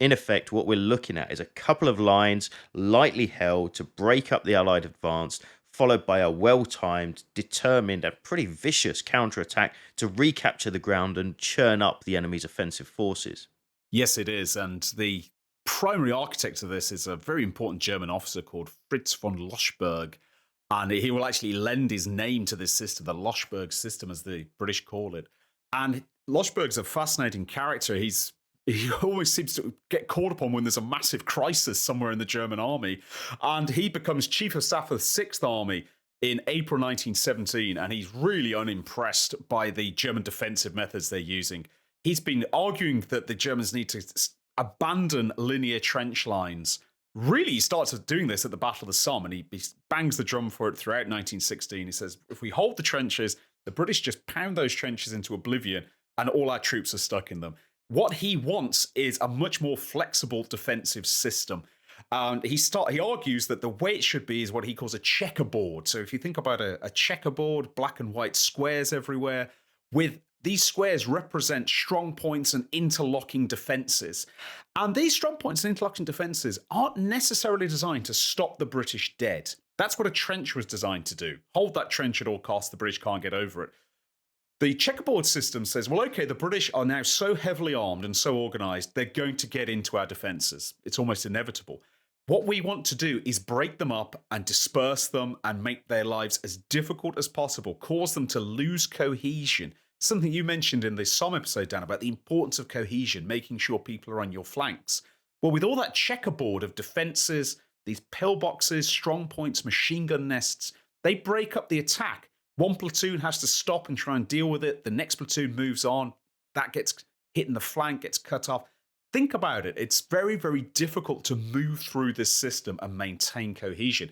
In effect, what we're looking at is a couple of lines lightly held to break up the Allied advance, followed by a well-timed, determined, and pretty vicious counterattack to recapture the ground and churn up the enemy's offensive forces. Yes, it is. And the primary architect of this is a very important German officer called Fritz von Loschberg. And he will actually lend his name to this system, the Loschberg system, as the British call it. And Loschberg's a fascinating character. He always seems to get caught upon when there's a massive crisis somewhere in the German army. And he becomes Chief of Staff of the Sixth Army in April 1917. And he's really unimpressed by the German defensive methods they're using. He's been arguing that the Germans need to abandon linear trench lines. Really, he starts doing this at the Battle of the Somme, and he bangs the drum for it throughout 1916. He says, if we hold the trenches, the British just pound those trenches into oblivion, and all our troops are stuck in them. What he wants is a much more flexible defensive system. He argues that the way it should be is what he calls a checkerboard. So if you think about a checkerboard, black and white squares everywhere, with these squares represent strong points and interlocking defences. And these strong points and interlocking defences aren't necessarily designed to stop the British dead. That's what a trench was designed to do. Hold that trench at all costs, the British can't get over it. The checkerboard system says, well, okay, the British are now so heavily armed and so organised, they're going to get into our defences. It's almost inevitable. What we want to do is break them up and disperse them and make their lives as difficult as possible, cause them to lose cohesion. Something you mentioned in the Somme episode, Dan, about the importance of cohesion, making sure people are on your flanks. Well, with all that checkerboard of defences, these pillboxes, strong points, machine gun nests, they break up the attack. One platoon has to stop and try and deal with it. The next platoon moves on. That gets hit in the flank, gets cut off. Think about it. It's very, very difficult to move through this system and maintain cohesion.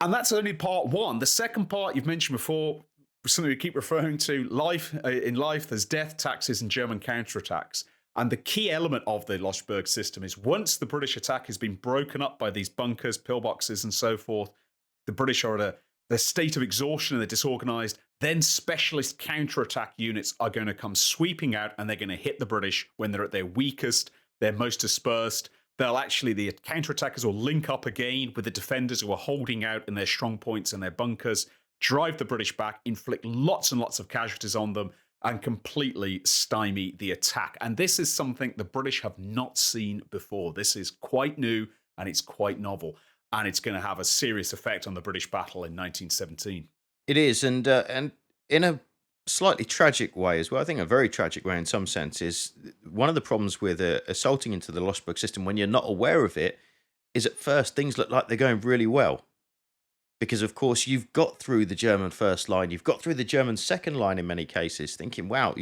And that's only part one. The second part you've mentioned before, something we keep referring to, in life, there's death, taxes, and German counterattacks. And the key element of the Loschberg system is once the British attack has been broken up by these bunkers, pillboxes, and so forth, the British are at a state of exhaustion and they're disorganised, then specialist counterattack units are going to come sweeping out and they're going to hit the British when they're at their weakest, they're most dispersed. The counterattackers will link up again with the defenders who are holding out in their strong points and their bunkers, drive the British back, inflict lots and lots of casualties on them, and completely stymie the attack. And this is something the British have not seen before. This is quite new and it's quite novel. And it's going to have a serious effect on the British battle in 1917. It is, and in a slightly tragic way as well. I think a very tragic way in some sense is one of the problems with assaulting into the Losberg system when you're not aware of it is at first things look like they're going really well. Because, of course, you've got through the German first line, you've got through the German second line in many cases, thinking, wow,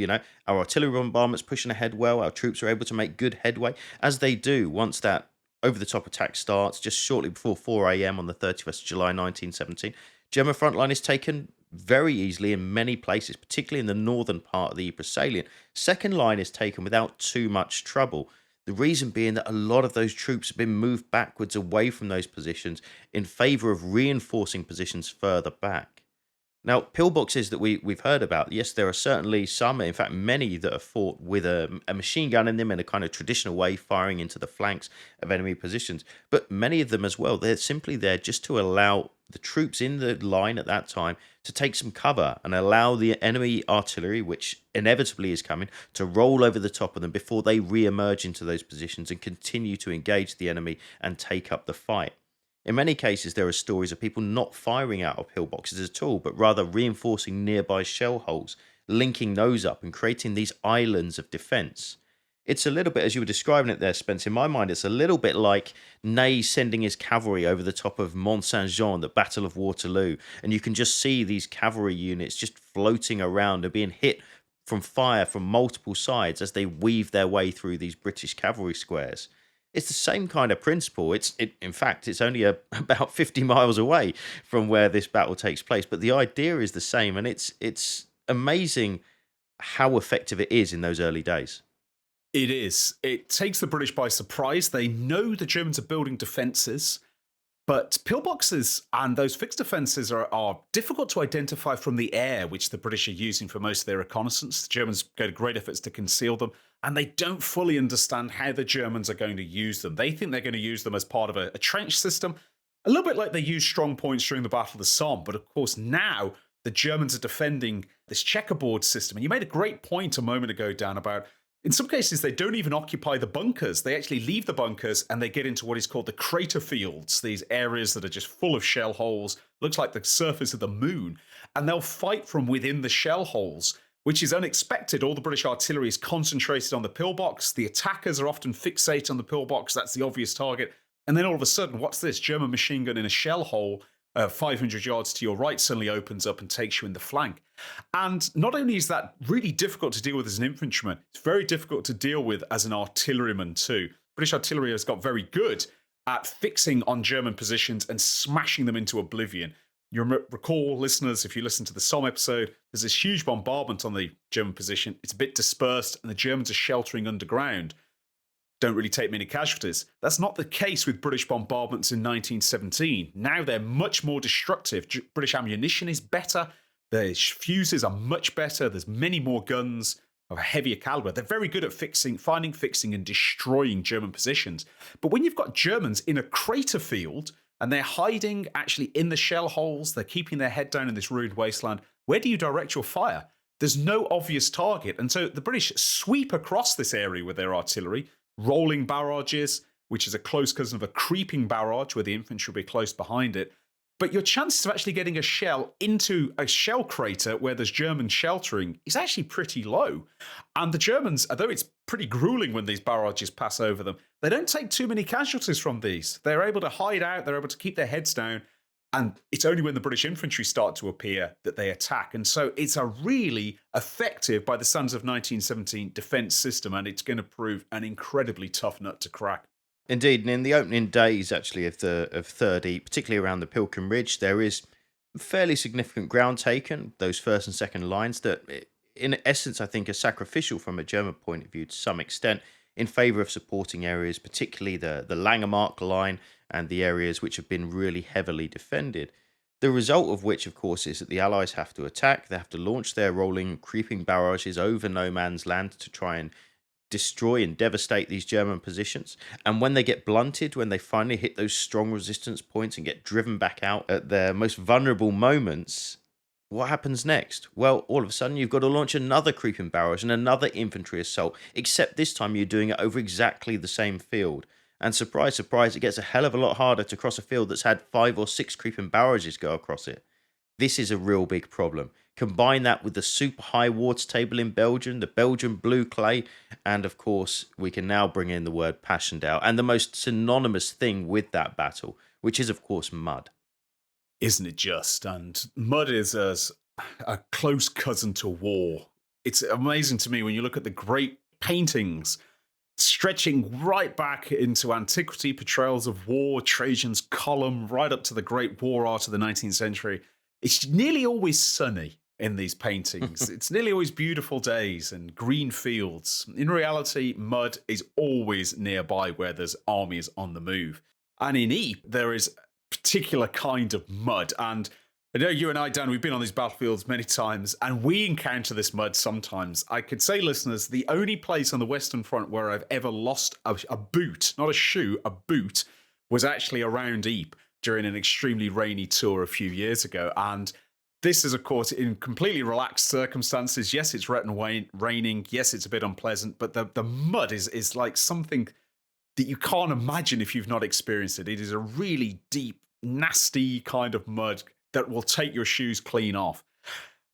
our artillery bombardment's pushing ahead well, our troops are able to make good headway, as they do once that over-the-top attack starts, just shortly before 4 a.m. on the 31st of July 1917. German front line is taken very easily in many places, particularly in the northern part of the Ypres salient. Second line is taken without too much trouble. The reason being that a lot of those troops have been moved backwards away from those positions in favour of reinforcing positions further back. Now, pillboxes that we've heard about, yes, there are certainly some, in fact, many that are fought with a machine gun in them in a kind of traditional way, firing into the flanks of enemy positions. But many of them as well, they're simply there just to allow the troops in the line at that time to take some cover and allow the enemy artillery, which inevitably is coming, to roll over the top of them before they re-emerge into those positions and continue to engage the enemy and take up the fight. In many cases, there are stories of people not firing out of pillboxes at all, but rather reinforcing nearby shell holes, linking those up and creating these islands of defence. It's a little bit, as you were describing it there, Spence, in my mind, it's a little bit like Ney sending his cavalry over the top of Mont Saint-Jean, the Battle of Waterloo, and you can just see these cavalry units just floating around and being hit from fire from multiple sides as they weave their way through these British cavalry squares. It's the same kind of principle. In fact, it's only about 50 miles away from where this battle takes place, but the idea is the same, and it's amazing how effective it is in those early days. It is. It takes the British by surprise. They know the Germans are building defences, but pillboxes and those fixed defences are difficult to identify from the air, which the British are using for most of their reconnaissance. The Germans go to great efforts to conceal them, and they don't fully understand how the Germans are going to use them. They think they're going to use them as part of a trench system, a little bit like they used strong points during the Battle of the Somme. But of course, now the Germans are defending this checkerboard system. And you made a great point a moment ago, Dan, about in some cases, they don't even occupy the bunkers. They actually leave the bunkers and they get into what is called the crater fields, these areas that are just full of shell holes, looks like the surface of the moon. And they'll fight from within the shell holes, which is unexpected. All the British artillery is concentrated on the pillbox. The attackers are often fixated on the pillbox. That's the obvious target. And then all of a sudden, what's this? German machine gun in a shell hole 500 yards to your right suddenly opens up and takes you in the flank. And not only is that really difficult to deal with as an infantryman, it's very difficult to deal with as an artilleryman too. British artillery has got very good at fixing on German positions and smashing them into oblivion. You recall, listeners, if you listen to the Somme episode, there's this huge bombardment on the German position. It's a bit dispersed and the Germans are sheltering underground. Don't really take many casualties. That's not the case with British bombardments in 1917. Now they're much more destructive. British ammunition is better. The fuses are much better. There's many more guns of a heavier caliber. They're very good at finding, fixing, and destroying German positions. But when you've got Germans in a crater field and they're hiding actually in the shell holes, they're keeping their head down in this ruined wasteland, where do you direct your fire? There's no obvious target. And so the British sweep across this area with their artillery, rolling barrages, which is a close cousin of a creeping barrage where the infantry will be close behind it. But your chances of actually getting a shell into a shell crater where there's German sheltering is actually pretty low. And the Germans, although it's pretty grueling when these barrages pass over them, they don't take too many casualties from these. They're able to hide out, they're able to keep their heads down, and it's only when the British infantry start to appear that they attack. And so it's a really effective, by the standards of 1917, defence system, and it's going to prove an incredibly tough nut to crack. Indeed, and in the opening days, actually, of Third Ypres, particularly around the Pilkem Ridge, there is fairly significant ground taken, those first and second lines, that in essence, I think, are sacrificial from a German point of view to some extent, in favour of supporting areas, particularly the Langemark line and the areas which have been really heavily defended. The result of which, of course, is that the Allies have to attack. They have to launch their rolling, creeping barrages over no man's land to try and destroy and devastate these German positions. And when they get blunted, when they finally hit those strong resistance points and get driven back out at their most vulnerable moments, What happens next? Well, all of a sudden you've got to launch another creeping barrage and another infantry assault, except this time you're doing it over exactly the same field. And surprise, surprise, it gets a hell of a lot harder to cross a field that's had 5 or 6 creeping barrages go across it. This is a real big problem. Combine that with the super high water table in Belgium, the Belgian blue clay, and of course, we can now bring in the word Passchendaele and the most synonymous thing with that battle, which is, of course, mud. Isn't it just? And mud is as a close cousin to war. It's amazing to me when you look at the great paintings stretching right back into antiquity, portrayals of war, Trajan's column, right up to the great war art of the 19th century. It's nearly always sunny in these paintings. It's nearly always beautiful days and green fields. In reality, mud is always nearby where there's armies on the move. And in Ypres, there is a particular kind of mud. And I know you and I, Dan, we've been on these battlefields many times, and we encounter this mud sometimes. I could say, listeners, the only place on the Western Front where I've ever lost a boot, not a shoe, a boot, was actually around Ypres during an extremely rainy tour a few years ago. And this is, of course, in completely relaxed circumstances. Yes, it's wet and raining. Yes, it's a bit unpleasant, but the mud is like something that you can't imagine if you've not experienced it. It is a really deep, nasty kind of mud that will take your shoes clean off.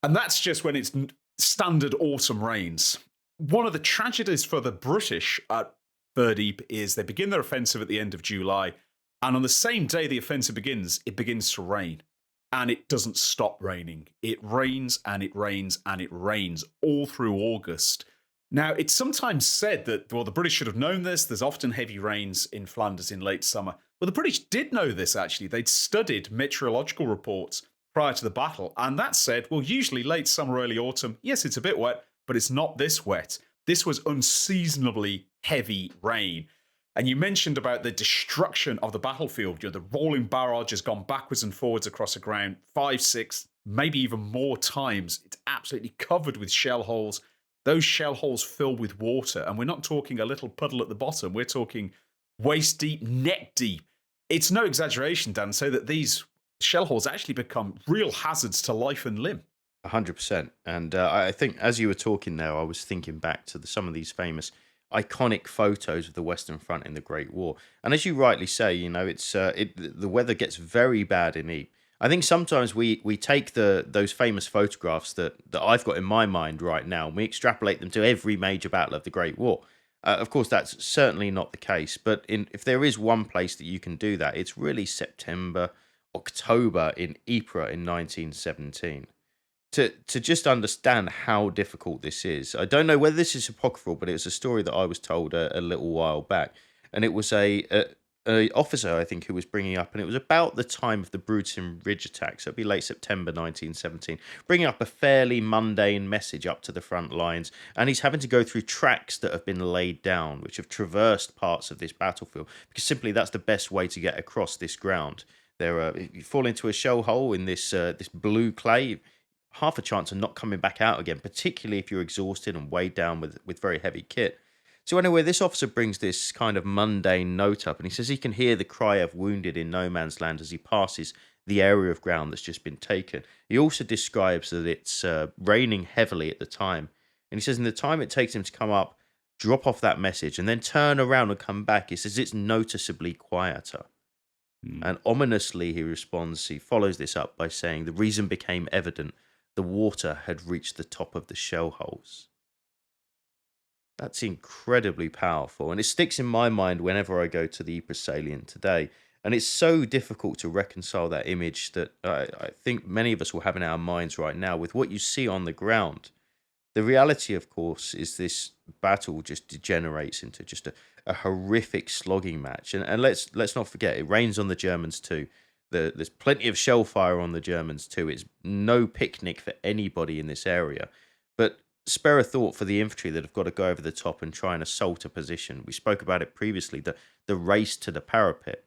And that's just when it's standard autumn rains. One of the tragedies for the British at Third Ypres is they begin their offensive at the end of July, and on the same day the offensive begins, it begins to rain. And it doesn't stop raining. It rains and it rains and it rains all through August. Now, it's sometimes said that, well, the British should have known this. There's often heavy rains in Flanders in late summer. Well, the British did know this, actually. They'd studied meteorological reports prior to the battle, and that said, well, usually late summer, early autumn, yes, it's a bit wet, but it's not this wet. This was unseasonably heavy rain. And you mentioned about the destruction of the battlefield. You know, the rolling barrage has gone backwards and forwards across the ground 5, 6, maybe even more times. It's absolutely covered with shell holes. Those shell holes fill with water, and we're not talking a little puddle at the bottom. We're talking waist deep, neck deep. It's no exaggeration, Dan, to say that these shell holes actually become real hazards to life and limb. 100%. And I think as you were talking there, I was thinking back to some of these famous iconic photos of the Western Front in the Great War. And as you rightly say, you know, the weather gets very bad in Ypres. I think sometimes we take those famous photographs that I've got in my mind right now, and we extrapolate them to every major battle of the Great War. Of course, that's certainly not the case. But if there is one place that you can do that, it's really September, October in Ypres in 1917. To just understand how difficult this is. I don't know whether this is apocryphal, but it was a story that I was told a little while back, and it was a officer, I think, who was bringing up, and it was about the time of the Bruton Ridge attack, so it'd be late September 1917, bringing up a fairly mundane message up to the front lines, and he's having to go through tracks that have been laid down, which have traversed parts of this battlefield, because simply that's the best way to get across this ground. If you fall into a shell hole in this blue clay, half a chance of not coming back out again, particularly if you're exhausted and weighed down with very heavy kit. So anyway, this officer brings this kind of mundane note up, and he says he can hear the cry of wounded in no man's land as he passes the area of ground that's just been taken. He also describes that it's raining heavily at the time, and he says in the time it takes him to come up, drop off that message, and then turn around and come back, he says it's noticeably quieter. And ominously he follows this up by saying the reason became evident. The water had reached the top of the shell holes. That's incredibly powerful, and it sticks in my mind whenever I go to the Ypres salient today. And it's so difficult to reconcile that image that I think many of us will have in our minds right now with what you see on the ground. The reality, of course, is this battle just degenerates into just a horrific slogging match. And let's not forget, it rains on the Germans too. There's plenty of shell fire on the Germans too. It's no picnic for anybody in this area. But spare a thought for the infantry that have got to go over the top and try and assault a position. We spoke about it previously, the race to the parapet.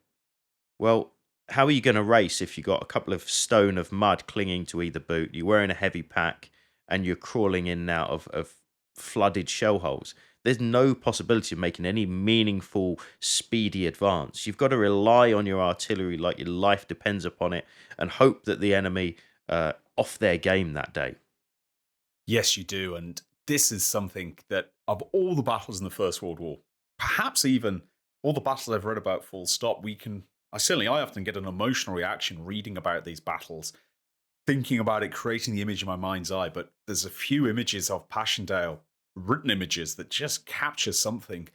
Well, how are you going to race if you've got a couple of stone of mud clinging to either boot, you're wearing a heavy pack, and you're crawling in and out of flooded shell holes? There's no possibility of making any meaningful, speedy advance. You've got to rely on your artillery like your life depends upon it and hope that the enemy off their game that day. Yes, you do. And this is something that, of all the battles in the First World War, perhaps even all the battles I've read about full stop, I often get an emotional reaction reading about these battles, thinking about it, creating the image in my mind's eye. But there's a few images of Passchendaele, written images, that just capture something.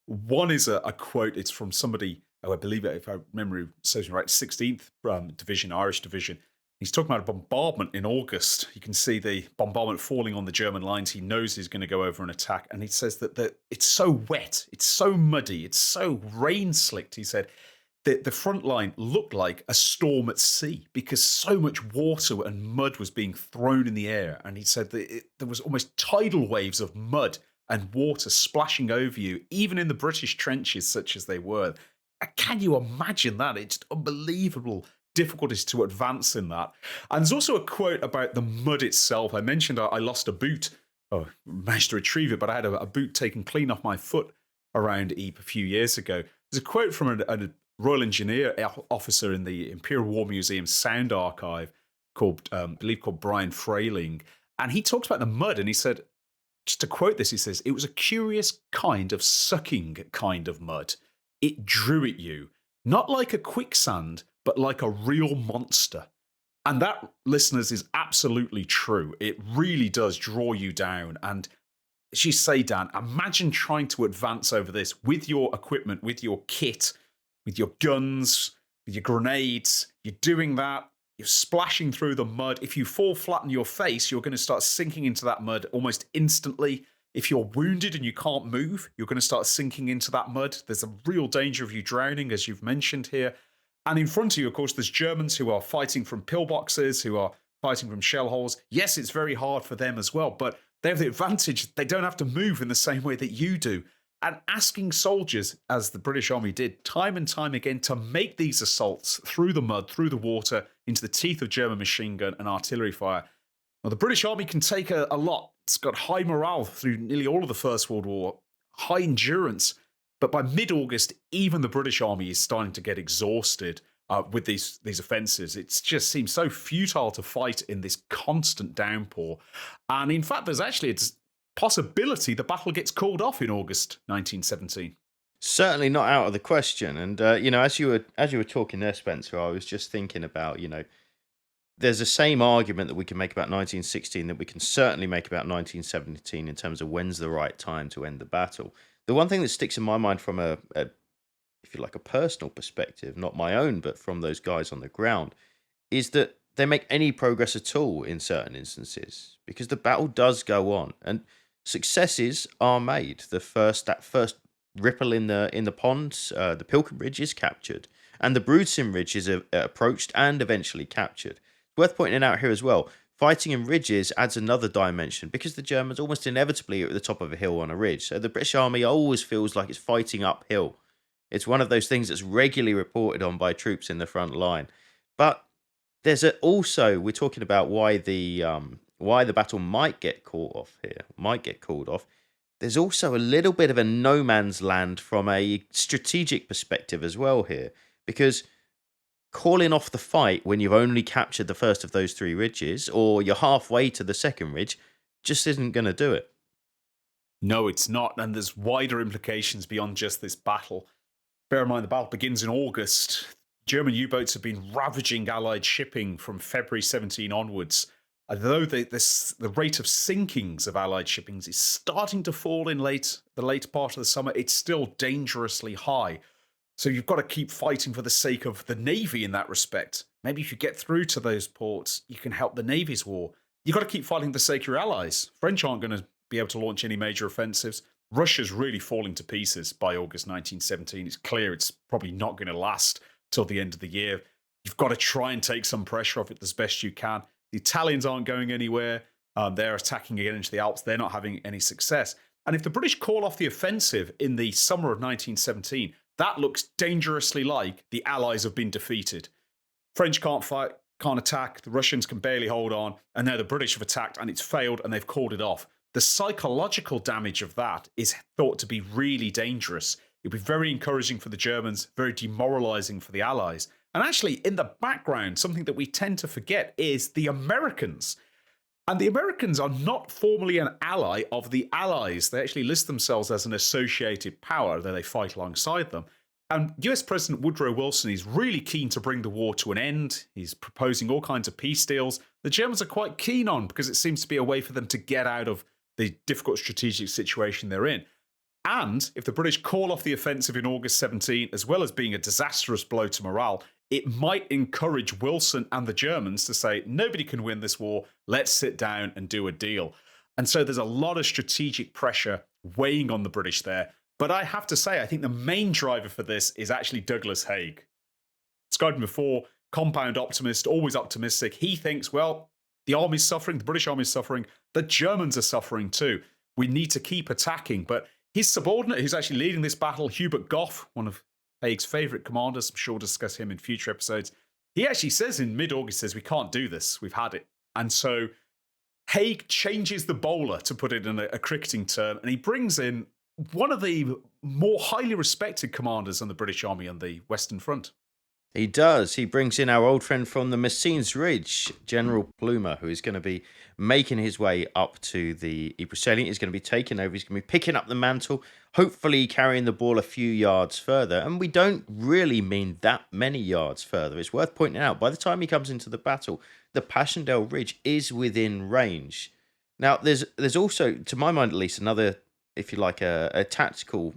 One is a quote. It's from somebody, I believe it, if I remember serves me right, 16th Division, Irish Division. He's talking about a bombardment in August. You can see the bombardment falling on the German lines. He knows he's going to go over and attack. And he says that it's so wet, it's so muddy, it's so rain-slicked. He said that the front line looked like a storm at sea because so much water and mud was being thrown in the air. And he said that there was almost tidal waves of mud and water splashing over you, even in the British trenches, such as they were. Can you imagine that? It's unbelievable difficulties to advance in that. And there's also a quote about the mud itself. I mentioned I lost a boot. Managed to retrieve it, but I had a boot taken clean off my foot around Ypres a few years ago. There's a quote from a Royal Engineer officer in the Imperial War Museum Sound Archive called Brian Frayling. And he talks about the mud, and he said, just to quote this, he says, "It was a curious kind of sucking kind of mud. It drew at you, not like a quicksand, but like a real monster." And that, listeners, is absolutely true. It really does draw you down. And as you say, Dan, imagine trying to advance over this with your equipment, with your kit, with your guns, with your grenades. You're doing that. You're splashing through the mud. If you fall flat on your face, you're going to start sinking into that mud almost instantly. If you're wounded and you can't move, you're going to start sinking into that mud. There's a real danger of you drowning, as you've mentioned here. And in front of you, of course, there's Germans who are fighting from pillboxes, who are fighting from shell holes. Yes, it's very hard for them as well, but they have the advantage. They don't have to move in the same way that you do. And asking soldiers, as the British Army did time and time again, to make these assaults through the mud, through the water, into the teeth of German machine gun and artillery fire. Well, the British Army can take a lot. It's got high morale through nearly all of the First World War, high endurance. But by mid-August, even the British Army is starting to get exhausted with these offences. It just seems so futile to fight in this constant downpour. And in fact, there's actually a possibility the battle gets called off in August 1917. Certainly not out of the question. And as you were talking there, Spencer, I was just thinking about, there's the same argument that we can make about 1916 that we can certainly make about 1917 in terms of when's the right time to end the battle. The one thing that sticks in my mind from a if you like, a personal perspective, not my own, but from those guys on the ground, is that they make any progress at all in certain instances because the battle does go on and successes are made. That first ripple in the ponds, the Pilken Ridge is captured, and the Broodsim Ridge is approached and eventually captured. Worth pointing out here as well, fighting in ridges adds another dimension because the Germans almost inevitably are at the top of a hill on a ridge. So the British Army always feels like it's fighting uphill. It's one of those things that's regularly reported on by troops in the front line. But there's we're talking about why the battle might get called off. There's also a little bit of a no man's land from a strategic perspective as well here, because calling off the fight when you've only captured the first of those three ridges, or you're halfway to the second ridge, just isn't going to do it. No, it's not. And there's wider implications beyond just this battle. Bear in mind, the battle begins in August. German U-boats have been ravaging Allied shipping from February 17 onwards. Although the rate of sinkings of Allied shippings is starting to fall in the late part of the summer, it's still dangerously high. So you've got to keep fighting for the sake of the Navy in that respect. Maybe if you get through to those ports, you can help the Navy's war. You've got to keep fighting for the sake of your allies. French aren't going to be able to launch any major offensives. Russia's really falling to pieces by August 1917. It's clear it's probably not going to last till the end of the year. You've got to try and take some pressure off it as best you can. The Italians aren't going anywhere. They're attacking again into the Alps. They're not having any success. And if the British call off the offensive in the summer of 1917, that looks dangerously like the Allies have been defeated. French can't fight, can't attack. The Russians can barely hold on. And now the British have attacked and it's failed and they've called it off. The psychological damage of that is thought to be really dangerous. It'd be very encouraging for the Germans, very demoralizing for the Allies. And actually, in the background, something that we tend to forget is the Americans. And the Americans are not formally an ally of the Allies. They actually list themselves as an associated power, though they fight alongside them. And US President Woodrow Wilson is really keen to bring the war to an end. He's proposing all kinds of peace deals. The Germans are quite keen on, because it seems to be a way for them to get out of the difficult strategic situation they're in. And if the British call off the offensive in August 17, as well as being a disastrous blow to morale, it might encourage Wilson and the Germans to say, nobody can win this war, let's sit down and do a deal. And so there's a lot of strategic pressure weighing on the British there. But I have to say, I think the main driver for this is actually Douglas Haig. Described him before, compound optimist, always optimistic. He thinks, well, the army's suffering, the British army's suffering, the Germans are suffering too. We need to keep attacking. But his subordinate, who's actually leading this battle, Hubert Gough, one of Haig's favourite commanders, I'm sure we'll discuss him in future episodes, he actually says in mid-August, says, we can't do this, we've had it. And so Haig changes the bowler, to put it in a cricketing term, and he brings in one of the more highly respected commanders on the British Army on the Western Front. He does. He brings in our old friend from the Messines Ridge, General Plumer, who is going to be making his way up to the Ypres salient. He's going to be taking over. He's going to be picking up the mantle, hopefully carrying the ball a few yards further. And we don't really mean that many yards further. It's worth pointing out, by the time he comes into the battle, the Passchendaele Ridge is within range. Now, there's also, to my mind at least, another, if you like, a tactical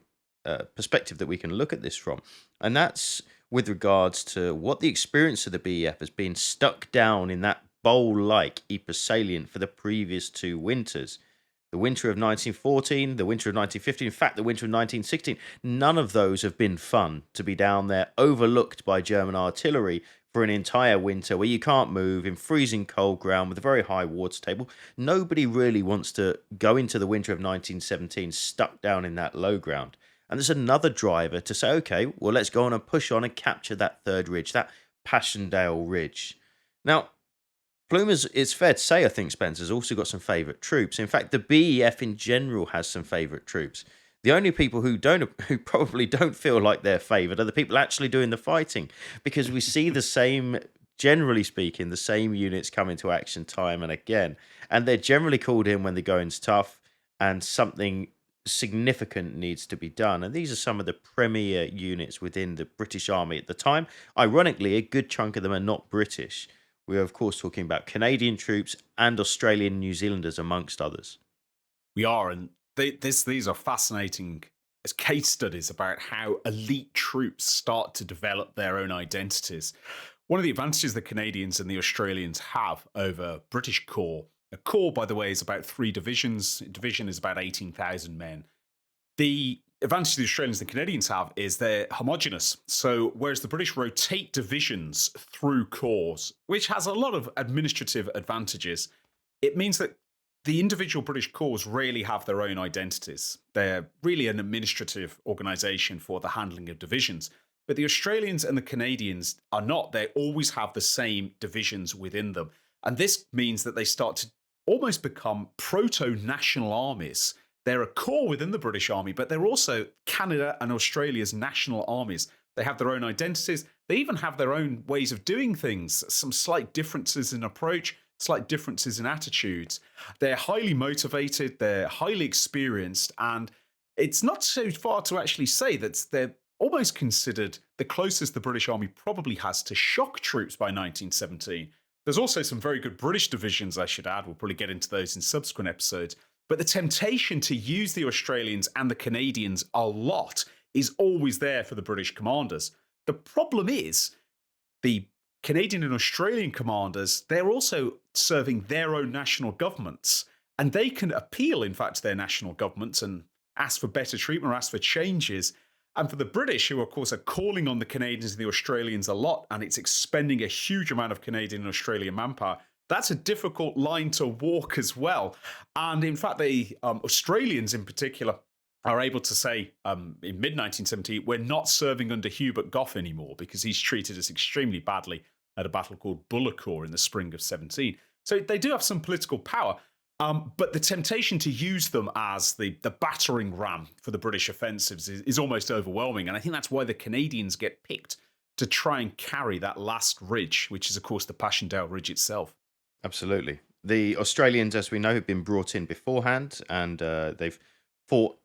perspective that we can look at this from. And that's with regards to what the experience of the BEF has been stuck down in that bowl-like Ypres salient for the previous two winters. The winter of 1914, the winter of 1915, in fact, the winter of 1916. None of those have been fun to be down there, overlooked by German artillery for an entire winter where you can't move in freezing cold ground with a very high water table. Nobody really wants to go into the winter of 1917 stuck down in that low ground. And there's another driver to say, okay, well, let's go on and push on and capture that third ridge, that Passchendaele Ridge. Now, Plumer's, it's fair to say, I think, Spencer's also got some favourite troops. In fact, the BEF in general has some favourite troops. The only people who probably don't feel like they're favoured are the people actually doing the fighting, because we see the same, generally speaking, the same units come into action time and again. And they're generally called in when the going's tough and something significant needs to be done. And these are some of the premier units within the British Army at the time. Ironically, a good chunk of them are not British. We're, of course, talking about Canadian troops and Australian New Zealanders, amongst others. We are, and these are fascinating as case studies about how elite troops start to develop their own identities. One of the advantages the Canadians and the Australians have over British Corps, a corps, by the way, is about 3 divisions. A division is about 18,000 men. The advantage the Australians and the Canadians have is they're homogenous. So whereas the British rotate divisions through corps, which has a lot of administrative advantages, it means that the individual British corps really have their own identities. They're really an administrative organisation for the handling of divisions. But the Australians and the Canadians are not. They always have the same divisions within them. And this means that they start to almost become proto-national armies. They're a corps within the British Army, but they're also Canada and Australia's national armies. They have their own identities. They even have their own ways of doing things, some slight differences in approach, slight differences in attitudes. They're highly motivated, they're highly experienced, and it's not so far to actually say that they're almost considered the closest the British Army probably has to shock troops by 1917. There's also some very good British divisions, I should add. We'll probably get into those in subsequent episodes. But the temptation to use the Australians and the Canadians a lot is always there for the British commanders. The problem is the Canadian and Australian commanders, they're also serving their own national governments. And they can appeal, in fact, to their national governments and ask for better treatment or ask for changes. And for the British, who, of course, are calling on the Canadians and the Australians a lot, and it's expending a huge amount of Canadian and Australian manpower, that's a difficult line to walk as well. And in fact, the Australians in particular are able to say in mid-1917, we're not serving under Hubert Gough anymore because he's treated us extremely badly at a battle called Bullecourt in the spring of 17. So they do have some political power. But the temptation to use them as the battering ram for the British offensives is almost overwhelming. And I think that's why the Canadians get picked to try and carry that last ridge, which is, of course, the Passchendaele Ridge itself. Absolutely. The Australians, as we know, have been brought in beforehand, and they've fought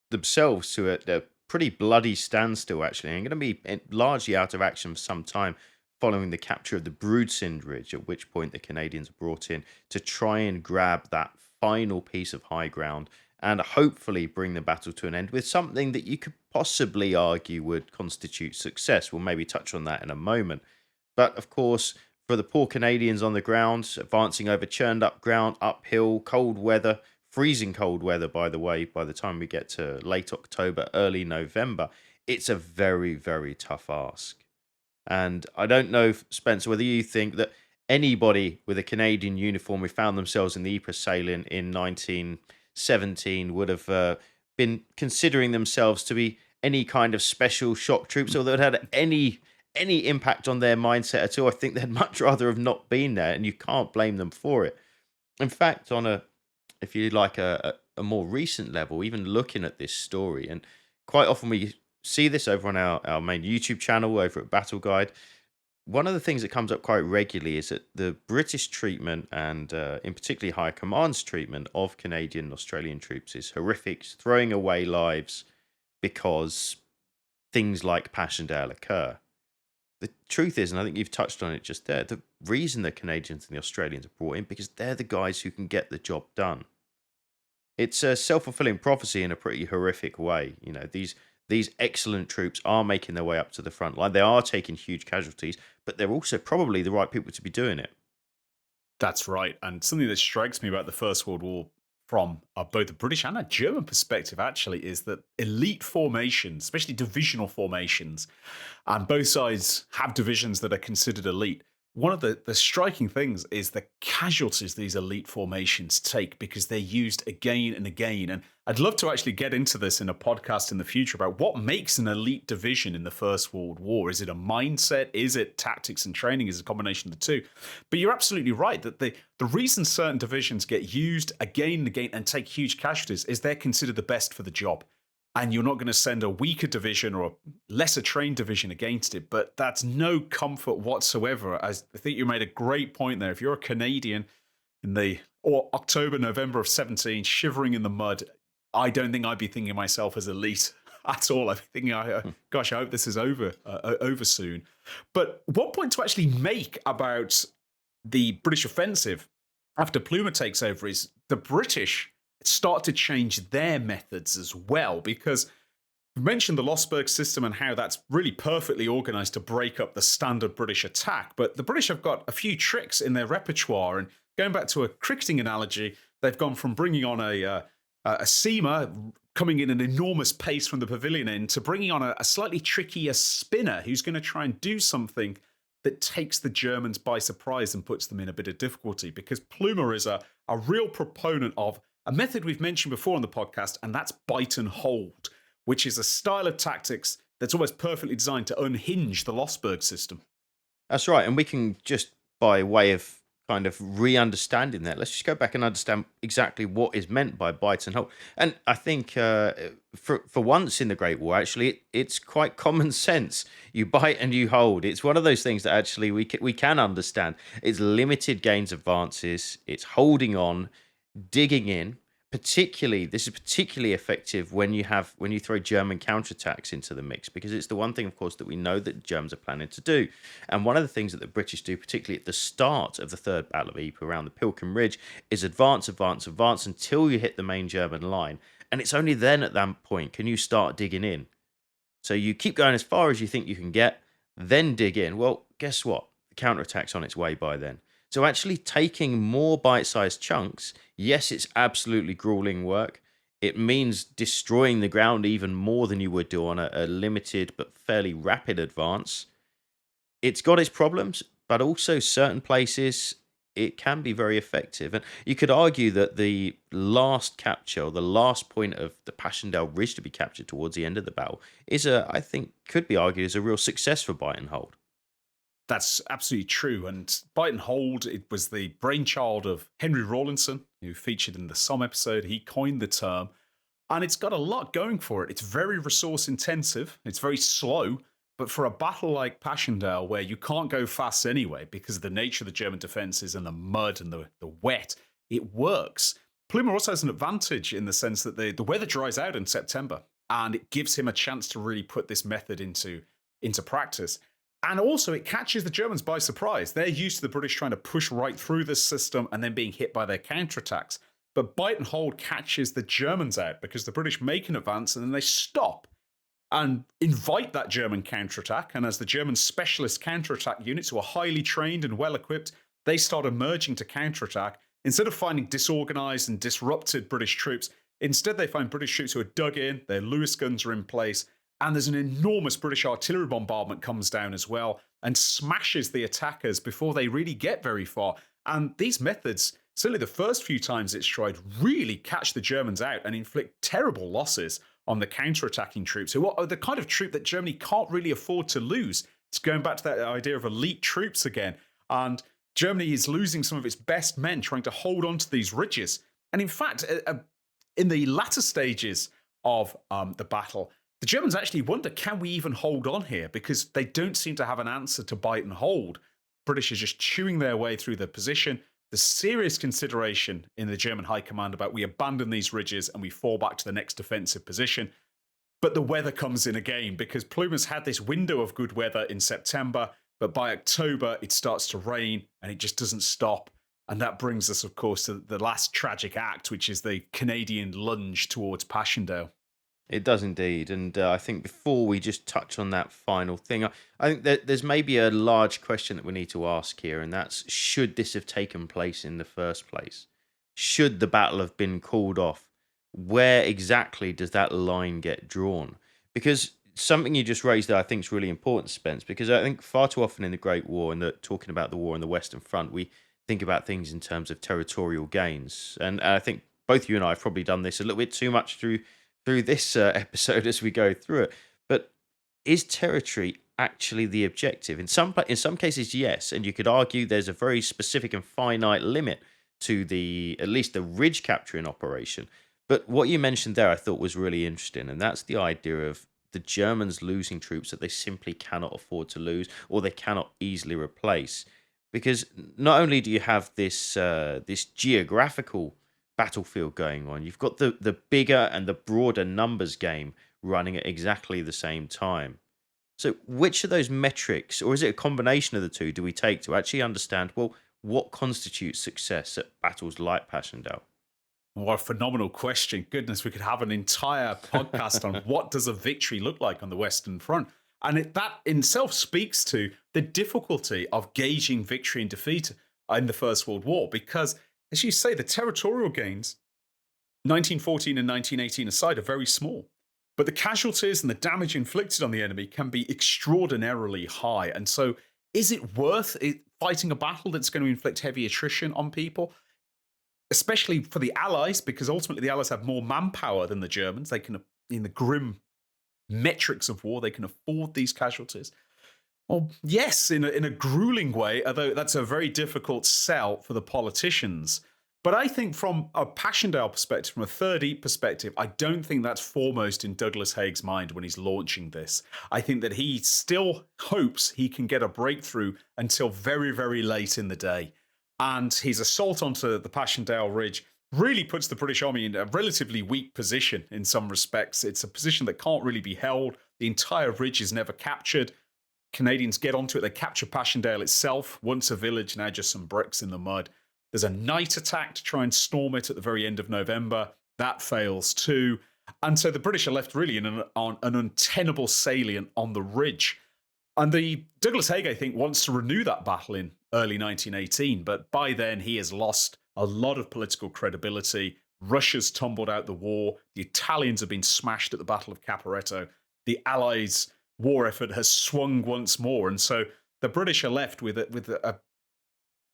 themselves to a pretty bloody standstill, actually, and going to be largely out of action for some time following the capture of the Broodsind Ridge, at which point the Canadians are brought in to try and grab that final piece of high ground and hopefully bring the battle to an end with something that you could possibly argue would constitute success. We'll maybe touch on that in a moment. But of course, for the poor Canadians on the ground, advancing over churned up ground, uphill, cold weather, freezing cold weather, by the way, by the time we get to late October, early November, it's a very, very tough ask. And I don't know, Spencer, whether you think that anybody with a Canadian uniform who found themselves in the Ypres salient in 1917 would have been considering themselves to be any kind of special shock troops, or that had any impact on their mindset at all. I think they'd much rather have not been there, and you can't blame them for it. In fact, on a, if you like, a more recent level, even looking at this story, and quite often we see this over on our main YouTube channel over at Battle Guide. One of the things that comes up quite regularly is that the British treatment, and in particularly High Command's treatment of Canadian and Australian troops, is horrific, throwing away lives because things like Passchendaele occur. The truth is, and I think you've touched on it just there, the reason the Canadians and the Australians are brought in because they're the guys who can get the job done. It's a self-fulfilling prophecy in a pretty horrific way. You know, these excellent troops are making their way up to the front line. They are taking huge casualties, but they're also probably the right people to be doing it. That's right. And something that strikes me about the First World War from both a British and a German perspective, actually, is that elite formations, especially divisional formations, and both sides have divisions that are considered elite. One of the striking things is the casualties these elite formations take because they're used again and again. And I'd love to actually get into this in a podcast in the future about what makes an elite division in the First World War. Is it a mindset? Is it tactics and training? Is it a combination of the two? But you're absolutely right that the reason certain divisions get used again and again and take huge casualties is they're considered the best for the job. And you're not going to send a weaker division or a lesser trained division against it. But that's no comfort whatsoever. As I think you made a great point there. If you're a Canadian in the October, November of 17, shivering in the mud, I don't think I'd be thinking of myself as elite at all. I'd be thinking, gosh, I hope this is over soon. But one point to actually make about the British offensive after Plumer takes over is the British start to change their methods as well, because we mentioned the Lossberg system and how that's really perfectly organized to break up the standard British attack. But the British have got a few tricks in their repertoire. And going back to a cricketing analogy, they've gone from bringing on a seamer coming in an enormous pace from the pavilion end to bringing on a slightly trickier spinner who's going to try and do something that takes the Germans by surprise and puts them in a bit of difficulty, because Plumer is a real proponent of a method we've mentioned before on the podcast, and that's bite and hold, which is a style of tactics that's almost perfectly designed to unhinge the Lossberg system. That's right. And we can just, by way of kind of re-understanding that, let's just go back and understand exactly what is meant by bite and hold. And I think for once in the Great War, actually, it's quite common sense. You bite and you hold. It's one of those things that actually we can understand. It's limited gains advances. It's holding on, digging in. This is particularly effective when you throw German counterattacks into the mix, because it's the one thing, of course, that we know that the Germans are planning to do. And one of the things that the British do, particularly at the start of the Third Battle of Ypres around the Pilkem Ridge, is advance until you hit the main German line. And it's only then at that point can you start digging in. So you keep going as far as you think you can get, then dig in. Well, guess what? The counterattack's on its way by then. So actually taking more bite-sized chunks, yes, it's absolutely grueling work. It means destroying the ground even more than you would do on a limited but fairly rapid advance. It's got its problems, but also certain places it can be very effective. And you could argue that the last capture, or the last point of the Passchendaele Ridge to be captured towards the end of the battle, I think could be argued as a real success for bite and hold. That's absolutely true. And bite and hold, it was the brainchild of Henry Rawlinson, who featured in the Somme episode. He coined the term, and it's got a lot going for it. It's very resource intensive. It's very slow. But for a battle like Passchendaele, where you can't go fast anyway because of the nature of the German defenses and the mud and the wet, it works. Plumer also has an advantage in the sense that the weather dries out in September, and it gives him a chance to really put this method into practice. And also, it catches the Germans by surprise. They're used to the British trying to push right through this system and then being hit by their counterattacks. But bite and hold catches the Germans out because the British make an advance and then they stop and invite that German counterattack. And as the German specialist counterattack units, who are highly trained and well equipped, they start emerging to counterattack. Instead of finding disorganized and disrupted British troops, instead they find British troops who are dug in, their Lewis guns are in place, and there's an enormous British artillery bombardment comes down as well and smashes the attackers before they really get very far. And these methods, certainly the first few times it's tried, really catch the Germans out and inflict terrible losses on the counter-attacking troops, who are the kind of troop that Germany can't really afford to lose. It's going back to that idea of elite troops again. And Germany is losing some of its best men trying to hold on to these ridges. And in fact, in the latter stages of the battle, the Germans actually wonder, can we even hold on here? Because they don't seem to have an answer to bite and hold. British are just chewing their way through the position. There's serious consideration in the German high command about we abandon these ridges and we fall back to the next defensive position. But the weather comes in again because Plumer's had this window of good weather in September, but by October it starts to rain and it just doesn't stop. And that brings us, of course, to the last tragic act, which is the Canadian lunge towards Passchendaele. It does indeed. And I think before we just touch on that final thing, I think that there's maybe a large question that we need to ask here, and that's, should this have taken place in the first place? Should the battle have been called off? Where exactly does that line get drawn? Because something you just raised there, I think, is really important, Spence, because I think far too often in the Great War and talking about the war on the Western Front, we think about things in terms of territorial gains. And I think both you and I have probably done this a little bit too much through this episode as we go through it. But is territory actually the objective? In some cases, yes, and you could argue there's a very specific and finite limit to at least the ridge capturing operation. But what you mentioned there, I thought was really interesting, and that's the idea of the Germans losing troops that they simply cannot afford to lose or they cannot easily replace. Because not only do you have this geographical battlefield going on, you've got the bigger and the broader numbers game running at exactly the same time. So which of those metrics, or is it a combination of the two, do we take to actually understand, well, what constitutes success at battles like Passchendaele? What a phenomenal question. Goodness, we could have an entire podcast on what does a victory look like on the Western Front. And that in itself speaks to the difficulty of gauging victory and defeat in the First World War, because, as you say, the territorial gains, 1914 and 1918 aside, are very small. But the casualties and the damage inflicted on the enemy can be extraordinarily high. And so is it worth fighting a battle that's going to inflict heavy attrition on people? Especially for the Allies, because ultimately the Allies have more manpower than the Germans. They can, in the grim metrics of war, they can afford these casualties. Well, yes, in a grueling way, although that's a very difficult sell for the politicians. But I think from a Passchendaele perspective, from a Third Ypres perspective, I don't think that's foremost in Douglas Haig's mind when he's launching this. I think that he still hopes he can get a breakthrough until very, very late in the day. And his assault onto the Passchendaele Ridge really puts the British Army in a relatively weak position in some respects. It's a position that can't really be held. The entire ridge is never captured. Canadians get onto it. They capture Passchendaele itself, once a village, now just some bricks in the mud. There's a night attack to try and storm it at the very end of November. That fails too. And so the British are left really on an untenable salient on the ridge. And the Douglas Haig, I think, wants to renew that battle in early 1918, but by then he has lost a lot of political credibility. Russia's tumbled out the war. The Italians have been smashed at the Battle of Caporetto. The Allies' war effort has swung once more, and so the British are left with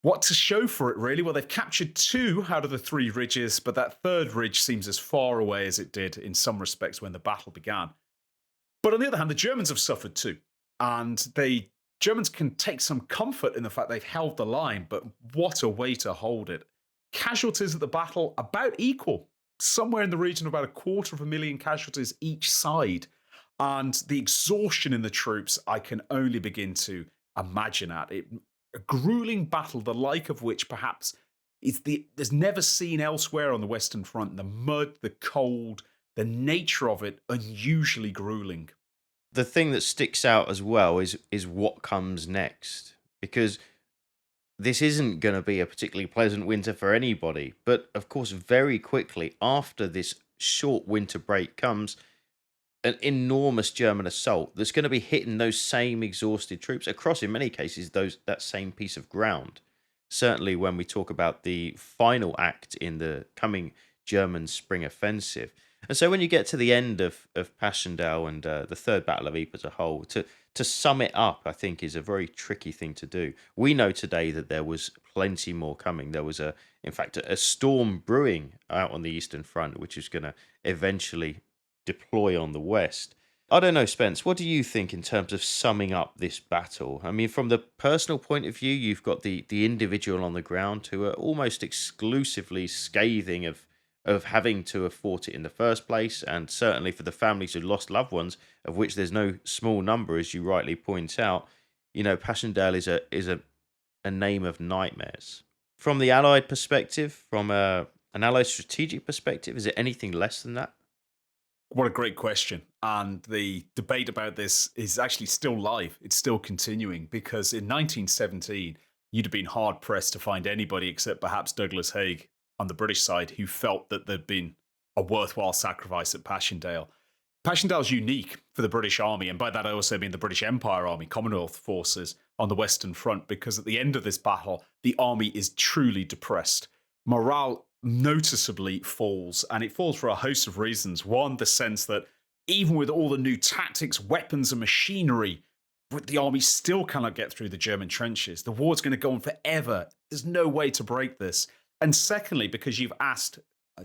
what to show for it, really. Well, they've captured 2 out of the 3 ridges, but that third ridge seems as far away as it did in some respects when the battle began. But on the other hand, the Germans have suffered too. And the Germans can take some comfort in the fact they've held the line, but what a way to hold it. Casualties at the battle about equal, somewhere in the region of about 250,000 casualties each side. And the exhaustion in the troops, I can only begin to imagine at it. A grueling battle, the like of which perhaps there's never seen elsewhere on the Western Front. The mud, the cold, the nature of it, unusually grueling. The thing that sticks out as well is what comes next, because this isn't going to be a particularly pleasant winter for anybody. But of course, very quickly after this short winter break comes an enormous German assault that's going to be hitting those same exhausted troops across, in many cases, that same piece of ground. Certainly, when we talk about the final act in the coming German spring offensive. And so, when you get to the end of Passchendaele and the Third Battle of Ypres as a whole, to sum it up, I think is a very tricky thing to do. We know today that there was plenty more coming. There was in fact, a storm brewing out on the Eastern Front, which is going to eventually deploy on the west. I don't know, Spence, what do you think in terms of summing up this battle? I mean, from the personal point of view, you've got the individual on the ground who are almost exclusively scathing of having to have fought it in the first place, and certainly for the families who lost loved ones, of which there's no small number, as you rightly point out. Passchendaele is a name of nightmares. From the Allied perspective, from an Allied strategic perspective, is it anything less than that? What a great question. And the debate about this is actually still live. It's still continuing because in 1917, you'd have been hard pressed to find anybody except perhaps Douglas Haig on the British side who felt that there'd been a worthwhile sacrifice at Passchendaele. Passchendaele's unique for the British Army, and by that I also mean the British Empire Army, Commonwealth forces on the Western Front, because at the end of this battle, the army is truly depressed. Morale noticeably falls, and it falls for a host of reasons. One, the sense that even with all the new tactics, weapons, and machinery, the army still cannot get through the German trenches. The war's going to go on forever. There's no way to break this. And secondly, because you've asked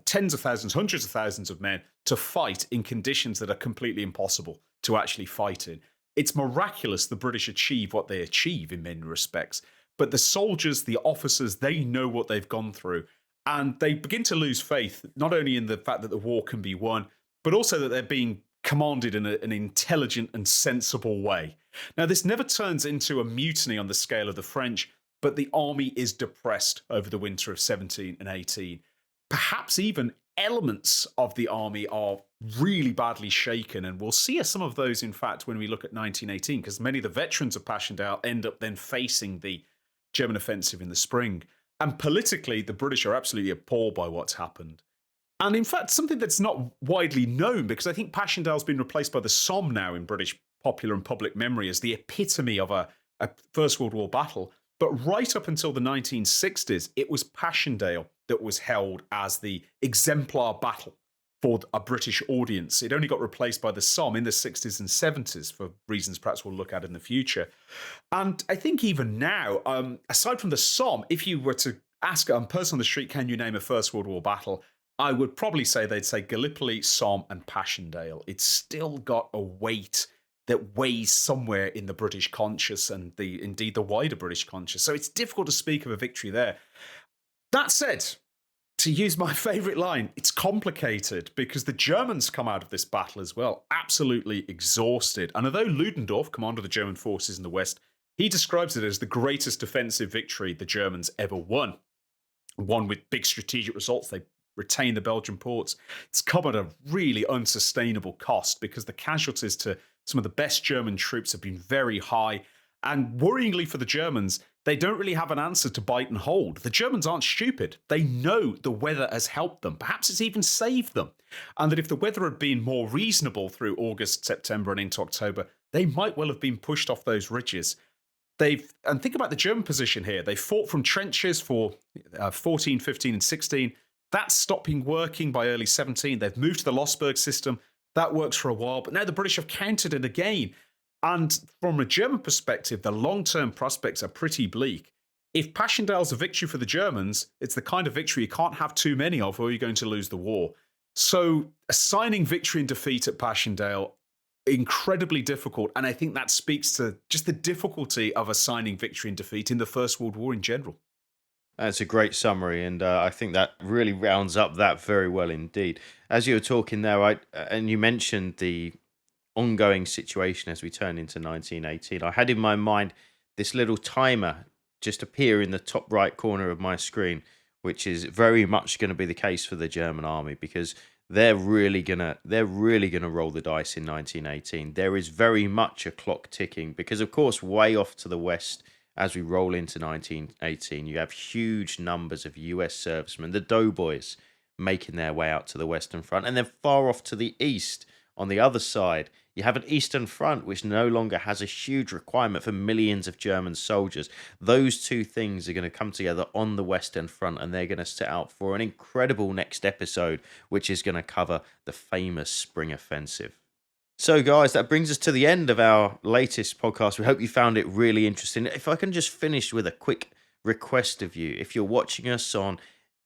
tens of thousands, hundreds of thousands of men to fight in conditions that are completely impossible to actually fight in. It's miraculous the British achieve what they achieve in many respects. But the soldiers, the officers, they know what they've gone through. And they begin to lose faith, not only in the fact that the war can be won, but also that they're being commanded in an intelligent and sensible way. Now, this never turns into a mutiny on the scale of the French, but the army is depressed over the winter of 17 and 18. Perhaps even elements of the army are really badly shaken, and we'll see some of those, in fact, when we look at 1918, because many of the veterans of Passchendaele end up then facing the German offensive in the spring. And politically, the British are absolutely appalled by what's happened. And in fact, something that's not widely known, because I think Passchendaele's been replaced by the Somme now in British popular and public memory as the epitome of a First World War battle. But right up until the 1960s, it was Passchendaele that was held as the exemplar battle for a British audience. It only got replaced by the Somme in the 60s and 70s for reasons perhaps we'll look at in the future. And I think even now, aside from the Somme, if you were to ask a person on the street, can you name a First World War battle? I would probably say they'd say Gallipoli, Somme, and Passchendaele. It's still got a weight that weighs somewhere in the British conscience and indeed the wider British conscience. So it's difficult to speak of a victory there. That said, to use my favourite line, it's complicated because the Germans come out of this battle as well, absolutely exhausted. And although Ludendorff, commander of the German forces in the West, he describes it as the greatest defensive victory the Germans ever won. One with big strategic results. They retain the Belgian ports. It's come at a really unsustainable cost because the casualties to some of the best German troops have been very high. And worryingly for the Germans, they don't really have an answer to bite and hold. The Germans aren't stupid. They know the weather has helped them. Perhaps it's even saved them. And that if the weather had been more reasonable through August, September, and into October, they might well have been pushed off those ridges. And think about the German position here. They fought from trenches for 14, 15, and 16. That stopped being working by early 17. They've moved to the Lossberg system. That works for a while. But now the British have countered it again. And from a German perspective, the long-term prospects are pretty bleak. If Passchendaele's a victory for the Germans, it's the kind of victory you can't have too many of or you're going to lose the war. So assigning victory and defeat at Passchendaele, incredibly difficult. And I think that speaks to just the difficulty of assigning victory and defeat in the First World War in general. That's a great summary, and I think that really rounds up that very well indeed. As you were talking there, and you mentioned the ongoing situation as we turn into 1918. I had in my mind this little timer just appear in the top right corner of my screen, which is very much going to be the case for the German army, because they're really gonna roll the dice in 1918. There is very much a clock ticking, because of course way off to the west, as we roll into 1918, you have huge numbers of US servicemen, the doughboys, making their way out to the Western Front. And then far off to the east, on the other side, you have an Eastern Front, which no longer has a huge requirement for millions of German soldiers. Those two things are going to come together on the Western Front, and they're going to set out for an incredible next episode, which is going to cover the famous Spring Offensive. So, guys, that brings us to the end of our latest podcast. We hope you found it really interesting. If I can just finish with a quick request of you, if you're watching us on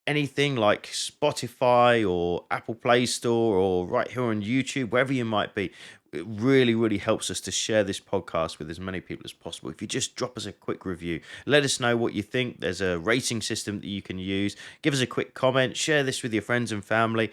anything like Spotify or Apple Play Store or right here on YouTube, wherever you might be, it really, really helps us to share this podcast with as many people as possible. If you just drop us a quick review, let us know what you think. There's a rating system that you can use. Give us a quick comment. Share this with your friends and family.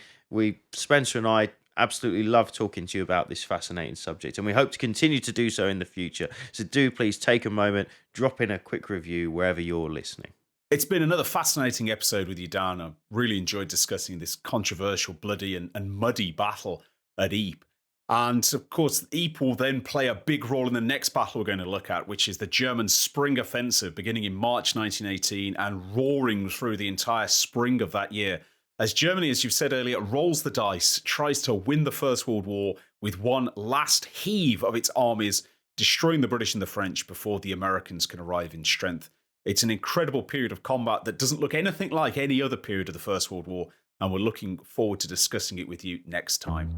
Spencer and I, absolutely love talking to you about this fascinating subject, and we hope to continue to do so in the future. So do please take a moment, drop in a quick review wherever you're listening. It's been another fascinating episode with you, Dan. I really enjoyed discussing this controversial, bloody and muddy battle at Ypres. And of course, Ypres will then play a big role in the next battle we're going to look at, which is the German Spring Offensive, beginning in March 1918 and roaring through the entire spring of that year. As Germany, as you've said earlier, rolls the dice, tries to win the First World War with one last heave of its armies, destroying the British and the French before the Americans can arrive in strength. It's an incredible period of combat that doesn't look anything like any other period of the First World War, and we're looking forward to discussing it with you next time.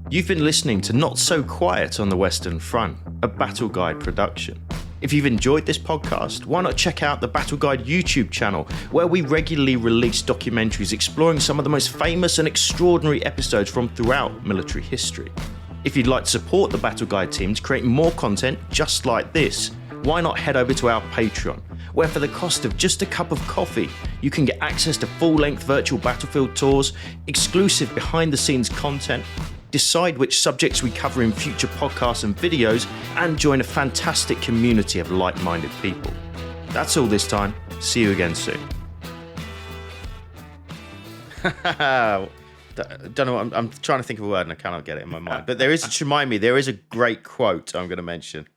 You've been listening to Not So Quiet on the Western Front, a Battle Guide production. If you've enjoyed this podcast, why not check out the Battle Guide YouTube channel, where we regularly release documentaries exploring some of the most famous and extraordinary episodes from throughout military history. If you'd like to support the Battle Guide team to create more content just like this, why not head over to our Patreon, where for the cost of just a cup of coffee, you can get access to full-length virtual battlefield tours, exclusive behind-the-scenes content, decide which subjects we cover in future podcasts and videos, and join a fantastic community of like-minded people. That's all this time. See you again soon. Don't know. I'm trying to think of a word and I cannot get it in my mind. But to remind me, there is a great quote I'm going to mention.